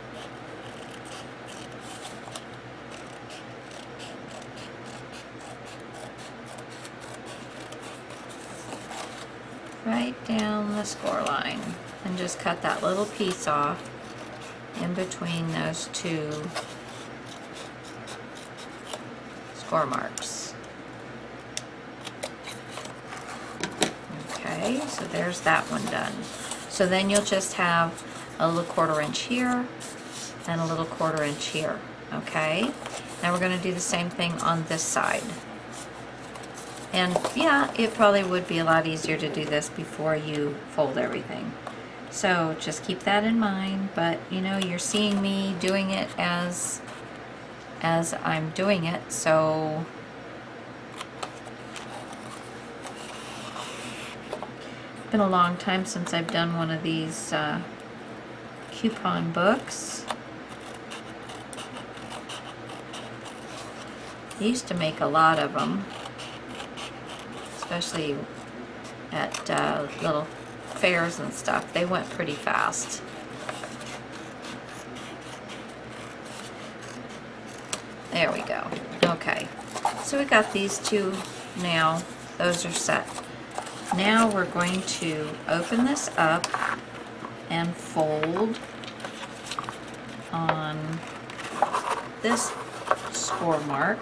Right down the score line, and just cut that little piece off in between those 2 score marks. Okay, so there's that one done. So then you'll just have a little 1/4 inch here and a little 1/4 inch here. Okay, now we're going to do the same thing on this side. And yeah, it probably would be a lot easier to do this before you fold everything. So just keep that in mind, but you know, you're seeing me doing it as I'm doing it, so it's been a long time since I've done one of these coupon books. I used to make a lot of them, especially at little fairs and stuff. They went pretty fast. There we go. Okay, so we got these two now. Those are set. Now we're going to open this up and fold on this score mark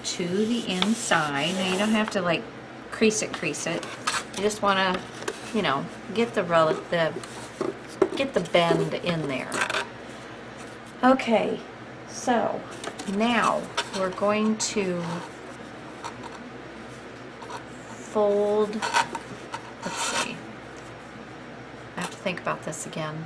to the inside. Now you don't have to like crease it. You just want to, you know, get the bend in there. Okay, so now we're going to fold. Let's see. I have to think about this again.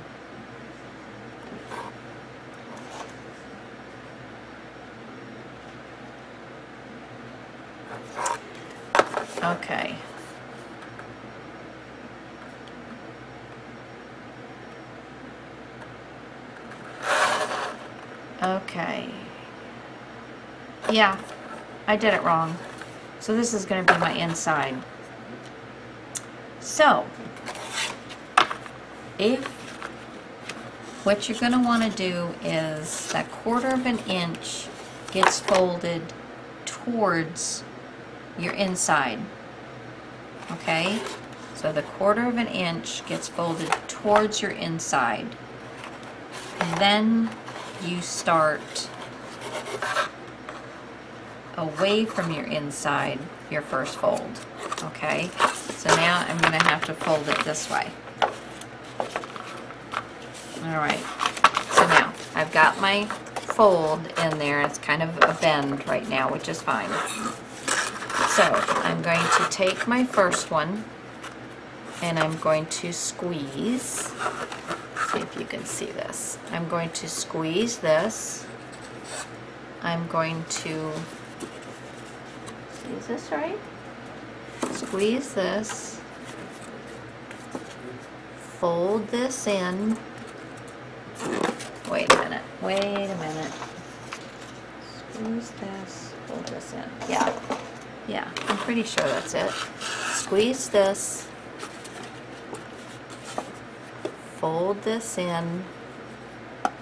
Okay. Okay. Yeah, I did it wrong. So this is going to be my inside. So, what you're going to want to do is that 1/4 inch gets folded towards your inside. Okay? So the 1/4 inch gets folded towards your inside. And then you start away from your inside, your first fold. Okay? So now I'm going to have to fold it this way. Alright, so now I've got my fold in there. It's kind of a bend right now, which is fine. So I'm going to take my first one and I'm going to squeeze. See if you can see this. I'm going to squeeze this. I'm going to, is this right? Squeeze this. Fold this in. Wait a minute. Squeeze this. Fold this in. Yeah, I'm pretty sure that's it. Squeeze this. Fold this in.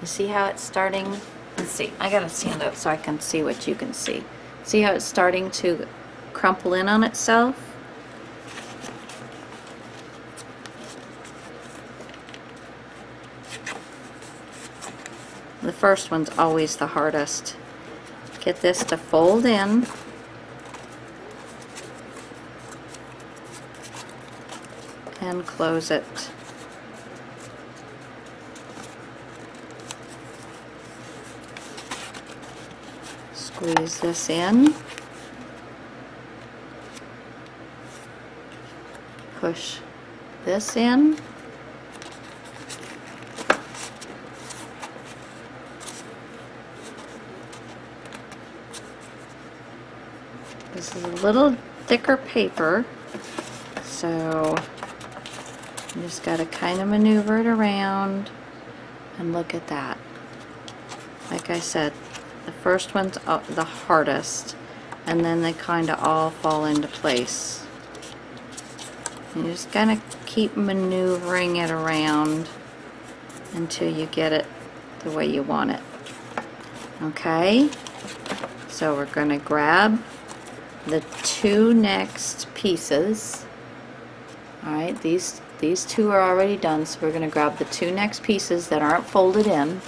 You see how it's starting? Let's see. I gotta stand up so I can see what you can see. See how it's starting to crumple in on itself? The first one's always the hardest. Get this to fold in. And close it. Squeeze this in. Push this in. This is a little thicker paper, so you just got to kind of maneuver it around, and look at that. Like I said, the first one's the hardest, and then they kind of all fall into place. You just gotta keep maneuvering it around until you get it the way you want it. Okay, so we're gonna grab the two next pieces. Alright, these two are already done, so we're going to grab the two next pieces that aren't folded in,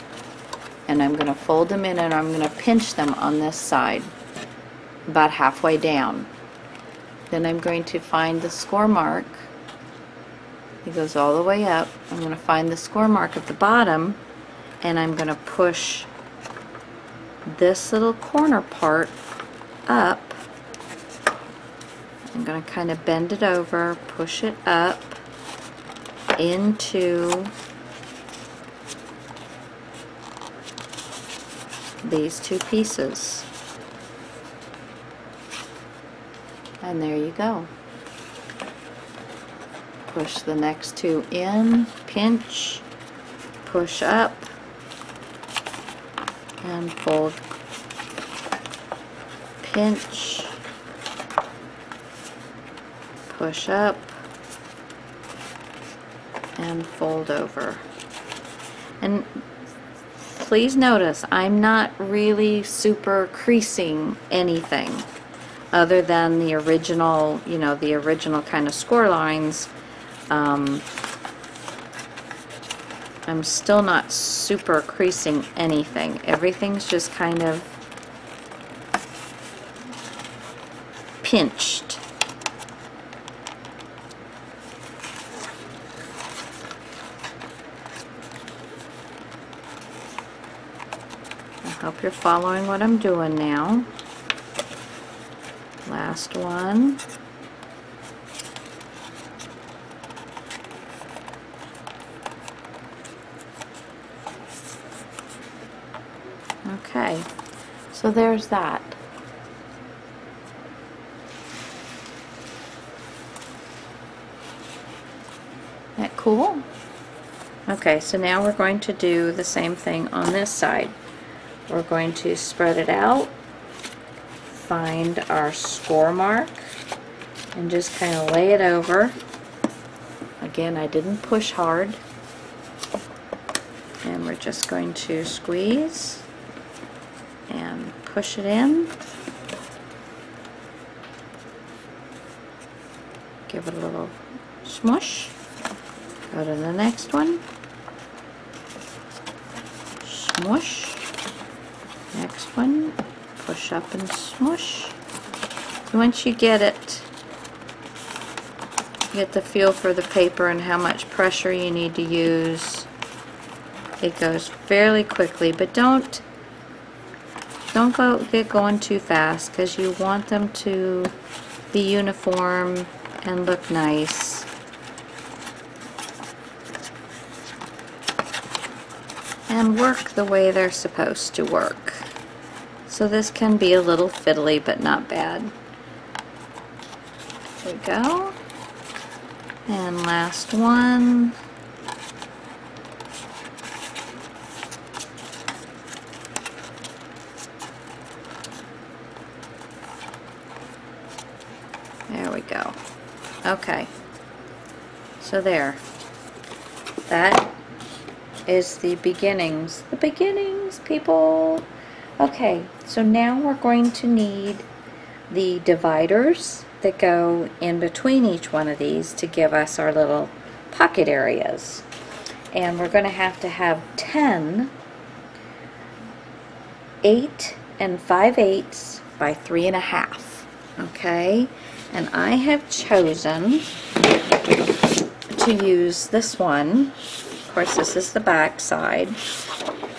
and I'm going to fold them in, and I'm going to pinch them on this side about halfway down. Then I'm going to find the score mark. It goes all the way up. I'm going to find the score mark at the bottom, and I'm going to push this little corner part up I'm going to kind of bend it over, push it up into these two pieces. And there you go. Push the next two in, pinch, push up, and fold, pinch, push up, and fold over. And please notice, I'm not really super creasing anything other than the original, you know, the original kind of score lines. I'm still not super creasing anything. Everything's just kind of pinched. I hope you're following what I'm doing now. Last one. Okay, so there's that. Isn't that cool? Okay, so now we're going to do the same thing on this side. We're going to spread it out, find our score mark, and just kind of lay it over. Again, I didn't push hard. And we're just going to squeeze and push it in. Give it a little smush. Go to the next one. Smush. Next one. Push up and smush. Once you get it, get the feel for the paper and how much pressure you need to use. It goes fairly quickly, but don't get going too fast, because you want them to be uniform and look nice. And work the way they're supposed to work. So this can be a little fiddly, but not bad. There we go. And last one. There we go. Okay. So there. That is the beginnings. The beginnings, people. Okay, so now we're going to need the dividers that go in between each one of these to give us our little pocket areas. And we're going to have 10 8 5/8 by 3.5. Okay, and I have chosen to use this one. Of course, this is the back side,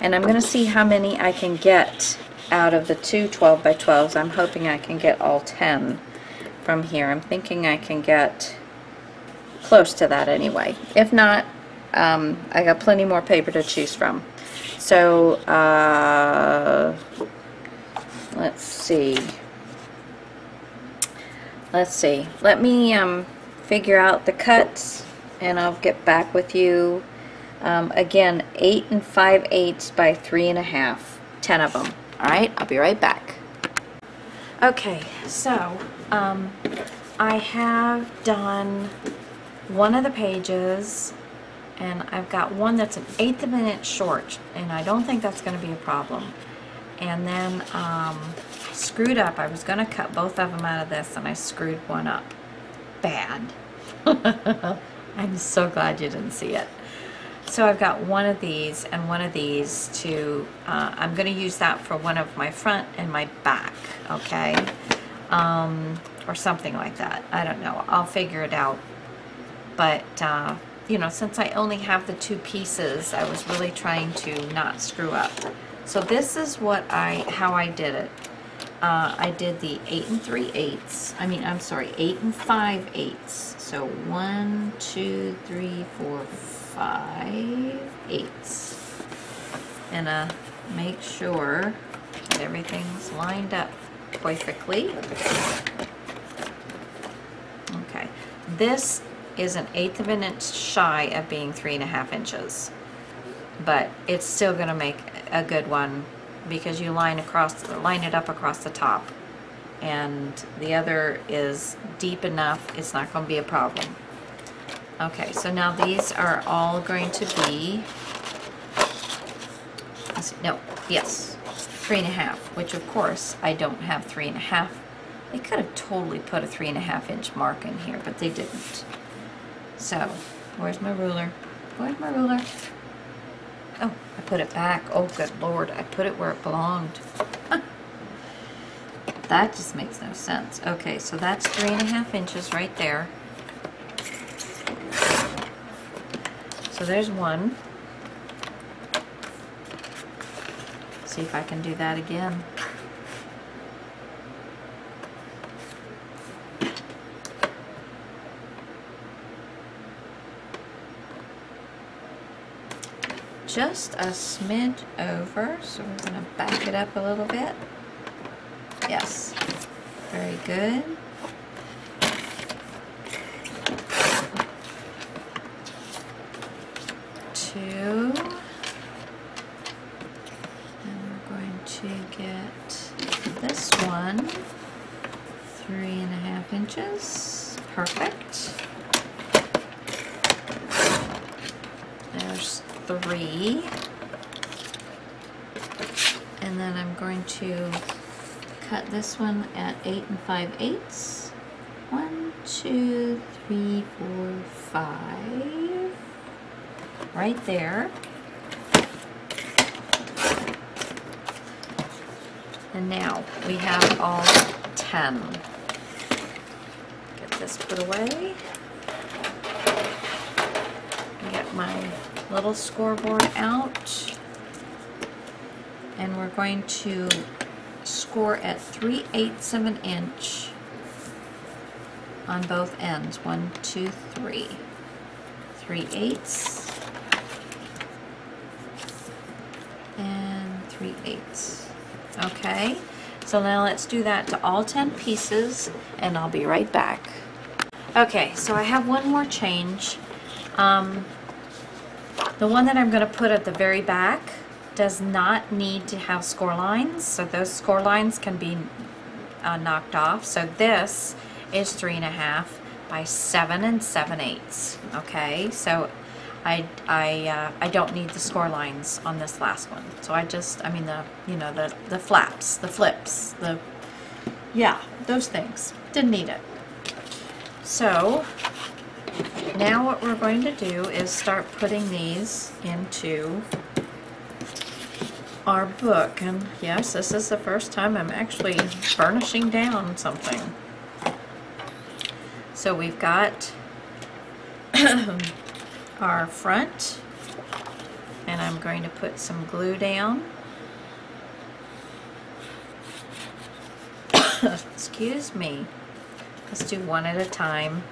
and I'm going to see how many I can get out of the two 12 by 12s. I'm hoping I can get all 10 from here. I'm thinking I can get close to that anyway. If not, I got plenty more paper to choose from. So let's see. Let me figure out the cuts, and I'll get back with you. Again, 8 5/8 by 3.5, 10 of them. Alright, I'll be right back. Okay, so I have done one of the pages, and I've got one that's 1/8 of an inch short, and I don't think that's going to be a problem. And then screwed up. I was going to cut both of them out of this, and I screwed one up. Bad. I'm so glad you didn't see it. So I've got one of these and one of these to, I'm going to use that for one of my front and my back, okay? Or something like that. I don't know. I'll figure it out. But, you know, since I only have the two pieces, I was really trying to not screw up. So this is what how I did it. I did the 8 3/8. I'm sorry, 8 5/8. So 1, 2, 3, 4, 5 eighths. And make sure that everything's lined up perfectly. Okay, this is an 1/8 of an inch shy of being 3.5 inches, but it's still going to make a good one because you line it up across the top, and the other is deep enough, it's not going to be a problem. Okay, so now these are all going to be, yes, 3.5, which of course I don't have 3.5. They could have totally put a 3.5 inch mark in here, but they didn't. So, where's my ruler? Where's my ruler? Oh, I put it back. Oh, good Lord, I put it where it belonged. That just makes no sense. Okay, so that's 3.5 inches right there. So there's one. See if I can do that again. Just a smidge over, so we're going to back it up a little bit. Yes, very good. Two. And we're going to get this one, 3.5 inches. Perfect. There's 3. And then I'm going to cut this one at 8 5/8. 1, 2, 3, 4, 5. Right there. And now we have all 10. Get this put away. Get my little scoreboard out. And we're going to score at 3/8 of an inch on both ends. 1, 2, 3. 3/8 and 3/8. Okay, so now let's do that to all 10 pieces, and I'll be right back. Okay, so I have one more change. The one that I'm going to put at the very back does not need to have score lines, so those score lines can be knocked off. So this is 3.5 by 7 7/8. Okay, so I don't need the score lines on this last one. So the flaps, the flips, those things. Didn't need it. So now what we're going to do is start putting these into our book. And yes, this is the first time I'm actually burnishing down something. So we've got our front, and I'm going to put some glue down. Excuse me. Let's do one at a time.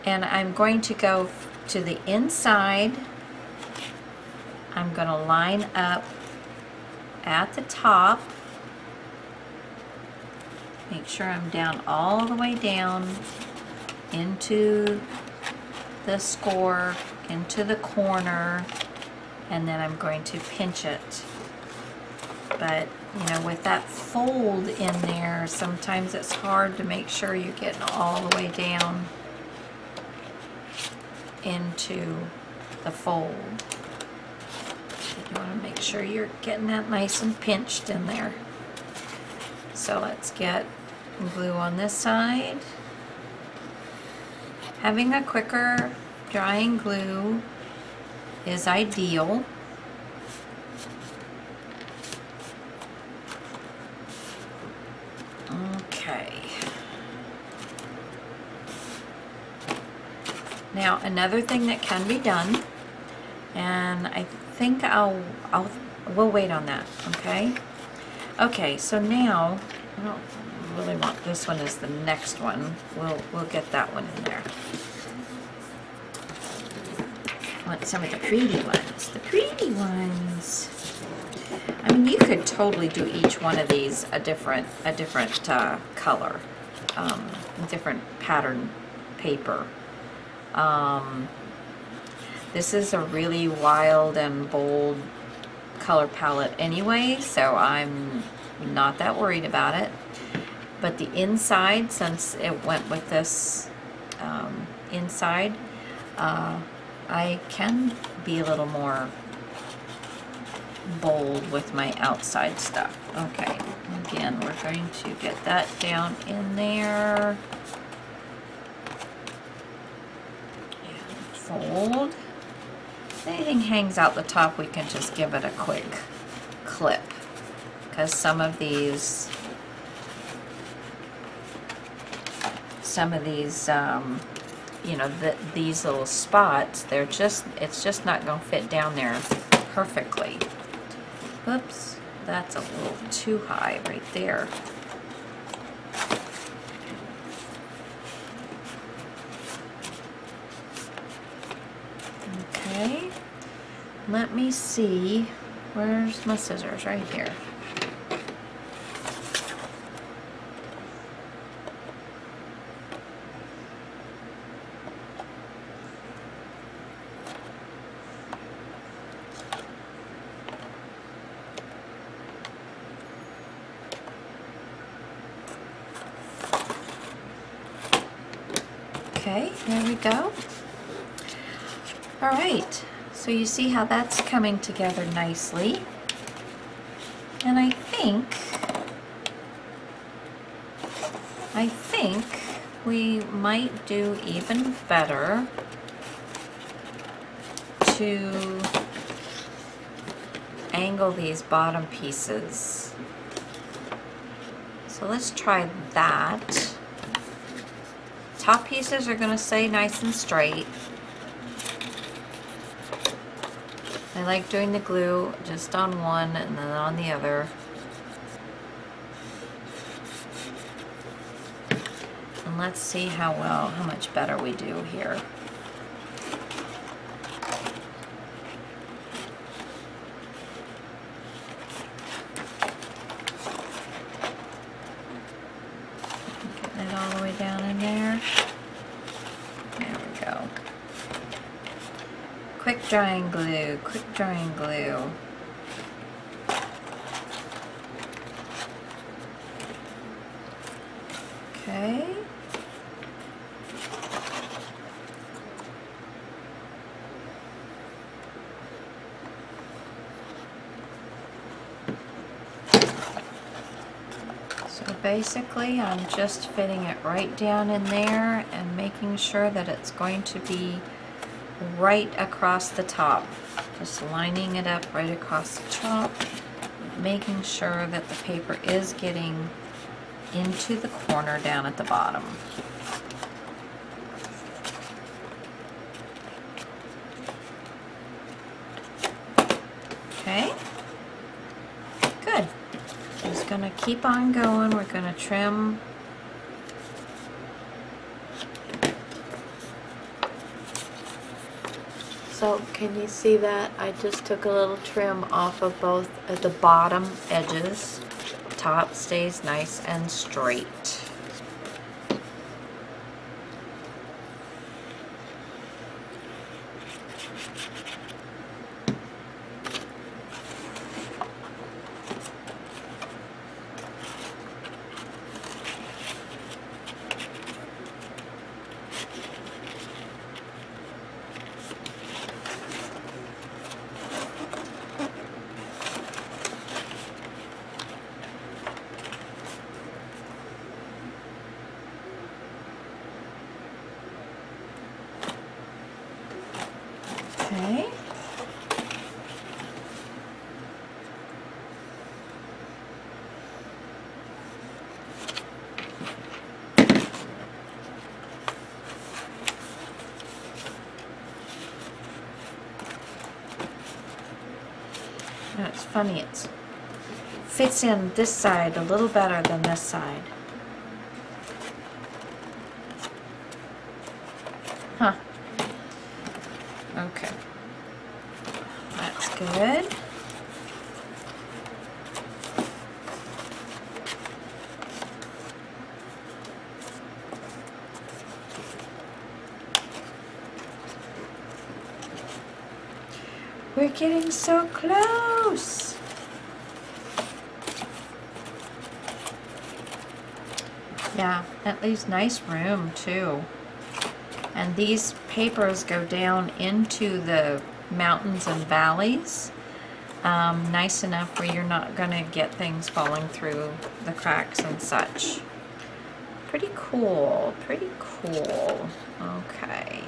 And I'm going to go to the inside. I'm going to line up at the top. Make sure I'm down all the way down into the score, into the corner, and then I'm going to pinch it. But with that fold in there, sometimes it's hard to make sure you're getting all the way down into the fold. You want to make sure you're getting that nice and pinched in there. So let's get glue on this side. Having a quicker drying glue is ideal. Okay. Now another thing that can be done, and I think we'll wait on that, okay? Okay, so now, I don't really want this one as the next one. We'll get that one in there. I want some of the pretty ones. The pretty ones. I mean, you could totally do each one of these a different color, different pattern paper. This is a really wild and bold color palette anyway, so I'm not that worried about it. But the inside, since it went with this inside, I can be a little more bold with my outside stuff. Okay, again, we're going to get that down in there. And fold. If anything hangs out the top, we can just give it a quick clip, because some of these you know, these little spots, it's just not going to fit down there perfectly. Oops, that's a little too high right there. Okay, let me see, where's my scissors? Right here. Okay, there we go. All right, so you see how that's coming together nicely. And I think we might do even better to angle these bottom pieces. So let's try that. Top pieces are going to stay nice and straight. I like doing the glue just on one and then on the other. And let's see how much better we do here. Get it all the way down in there. There we go. Quick drying glue, quick drying glue. Okay. So basically I'm just fitting it right down in there and making sure that it's going to be right across the top. Just lining it up right across the top, making sure that the paper is getting into the corner down at the bottom. Okay, good. Just gonna keep on going. We're gonna trim. So can you see that? I just took a little trim off of both of the bottom edges. Top stays nice and straight. Okay. Now it's funny, it's fits in this side a little better than this side. Huh. Okay. That's good. We're getting so close. Yeah, that leaves nice room too. And these papers go down into the mountains and valleys, nice enough where you're not gonna get things falling through the cracks and such. Pretty cool, pretty cool. Okay.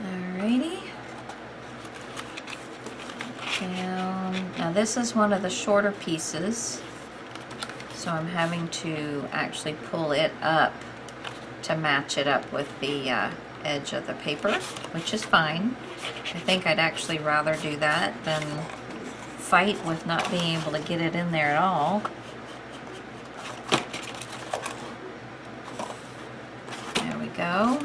Alrighty. And now this is one of the shorter pieces, so I'm having to actually pull it up to match it up with the edge of the paper, which is fine. I think I'd actually rather do that than fight with not being able to get it in there at all. There we go.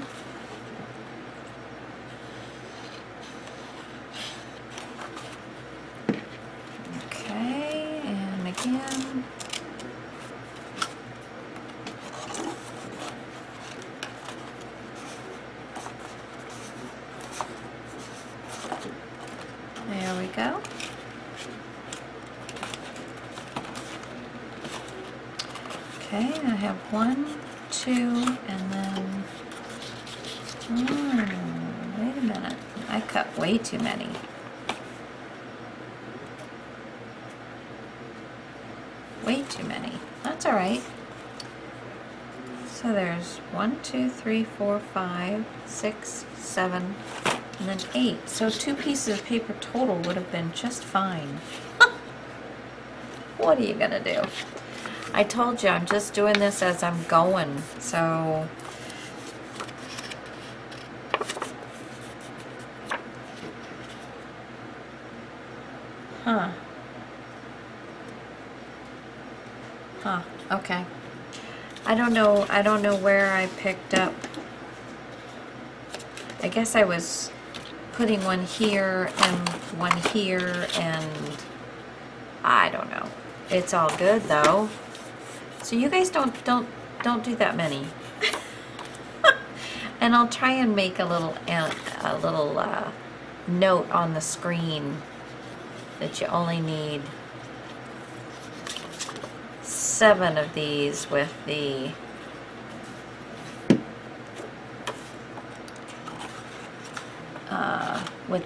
Okay, and again. There we go. Okay, I have 1, 2, and then, wait a minute, I cut way too many. Way too many. That's all right. So there's 1, 2, 3, 4, 5, 6, 7, and then 8. So 2 pieces of paper total would have been just fine. What are you gonna do? I told you I'm just doing this as I'm going, so huh. Okay. I don't know where I picked up. I guess I was putting one here and one here, and I don't know. It's all good though. So you guys don't do that many. And I'll try and make a little note on the screen that you only need 7 of these with the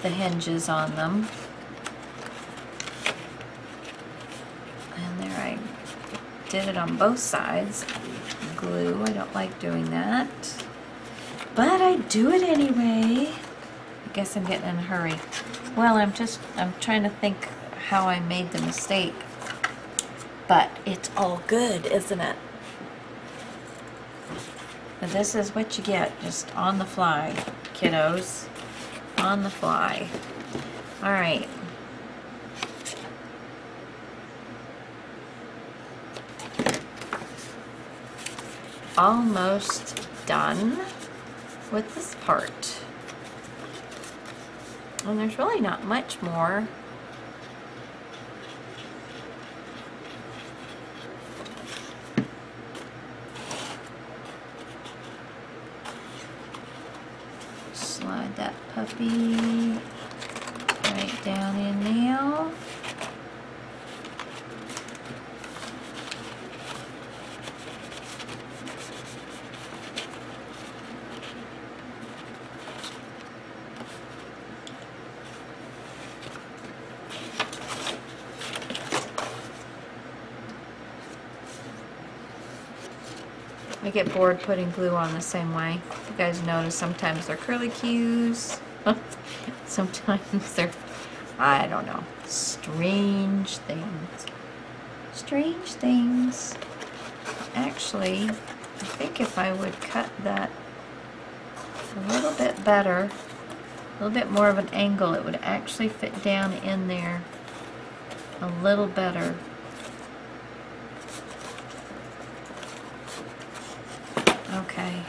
hinges on them. And there, I did it on both sides. Glue, I don't like doing that, but I do it anyway. I guess I'm getting in a hurry. Well, I'm trying to think how I made the mistake. But it's all good, isn't it? But this is what you get, just on the fly, kiddos. On the fly. All right. Almost done with this part. And there's really not much more. Slide that puppy right down in now. I get bored putting glue on the same way. You guys notice sometimes they're curlicues, sometimes they're, I don't know, strange things. Strange things. Actually, I think if I would cut that a little bit better, a little bit more of an angle, it would actually fit down in there a little better. Okay,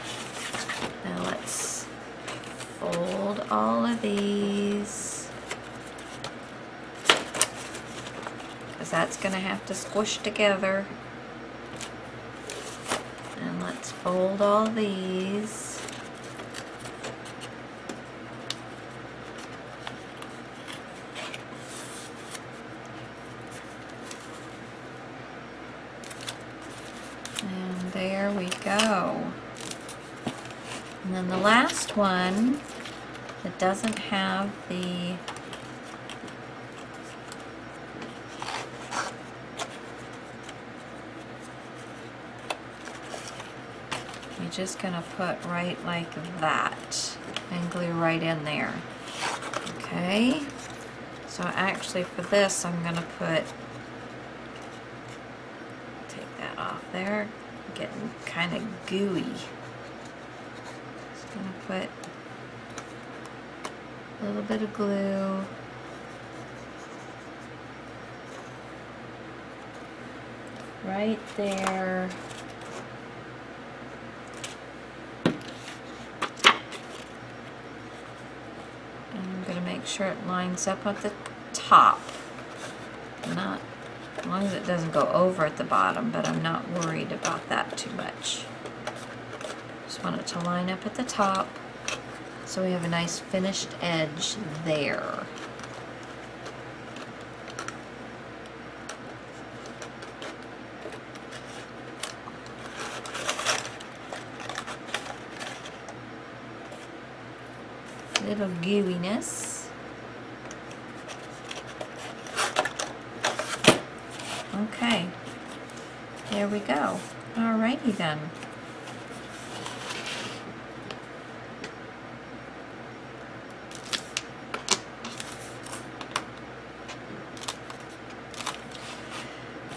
now let's fold all of these, because that's going to have to squish together. And let's fold all these. And there we go. And then the last one that doesn't have the you're just gonna put right like that and glue right in there. Okay, so actually for this I'm gonna take that off there, getting kind of gooey. Just gonna put a little bit of glue. Right there. Make sure it lines up at the top. Not as long as it doesn't go over at the bottom, but I'm not worried about that too much. Just want it to line up at the top so we have a nice finished edge there. Little gooiness. Okay, there we go. Alrighty then.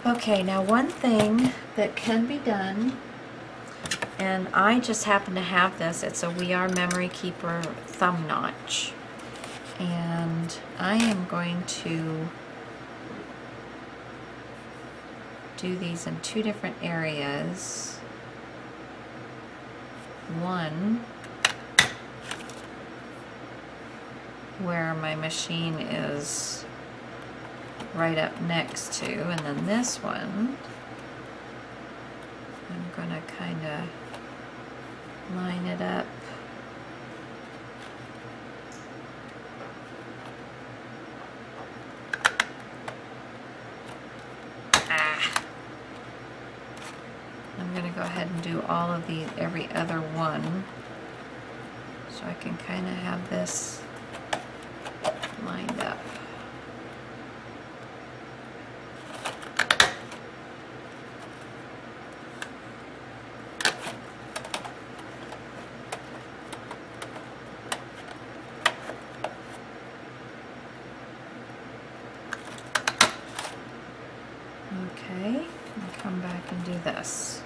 Okay, now one thing that can be done, and I just happen to have this, it's a We Are Memory Keeper thumb notch. And I am going to do these in two different areas. One where my machine is right up next to, and then this one I'm gonna kind of line it up. I'm going to go ahead and do all of these, every other one, so I can kind of have this lined up. Okay, and come back and do this.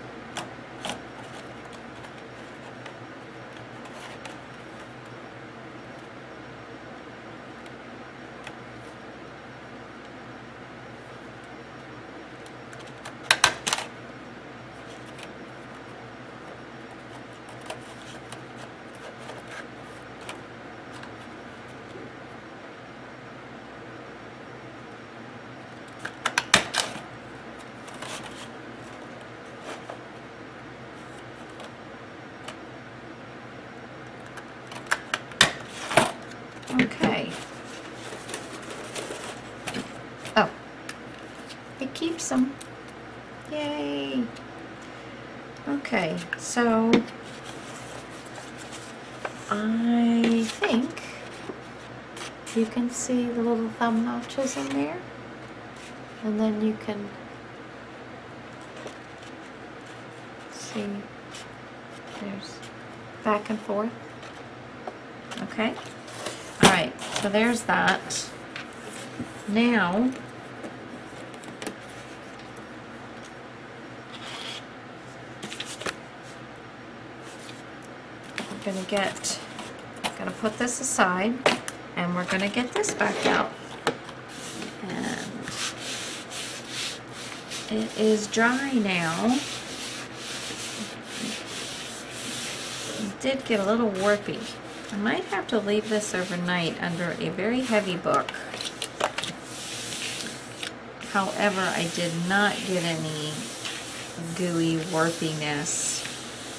Okay. Oh, it keeps them. Yay. Okay, so I think you can see the little thumb notches in there, and then you can see there's back and forth. Okay. Alright, so there's that. Now, gonna put this aside, and we're gonna get this back out. And it is dry now. It did get a little warpy. I might have to leave this overnight under a very heavy book. However, I did not get any gooey warpiness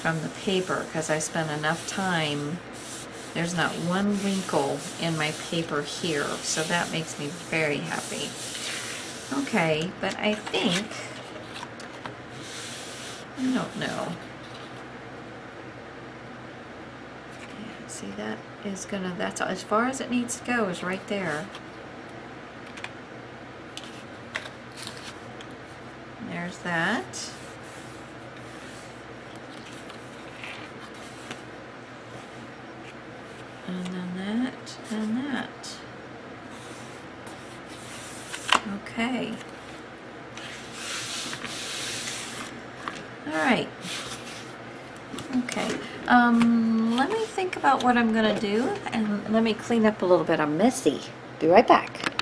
from the paper because I spent enough time. There's not one wrinkle in my paper here, so that makes me very happy. Okay, but I think, I don't know. Yeah, see, that is gonna, that's as far as it needs to go, is right there. There's that. And then that, and that. Okay. All right. Okay. Let me think about what I'm gonna do, and let me clean up a little bit. I'm messy. Be right back.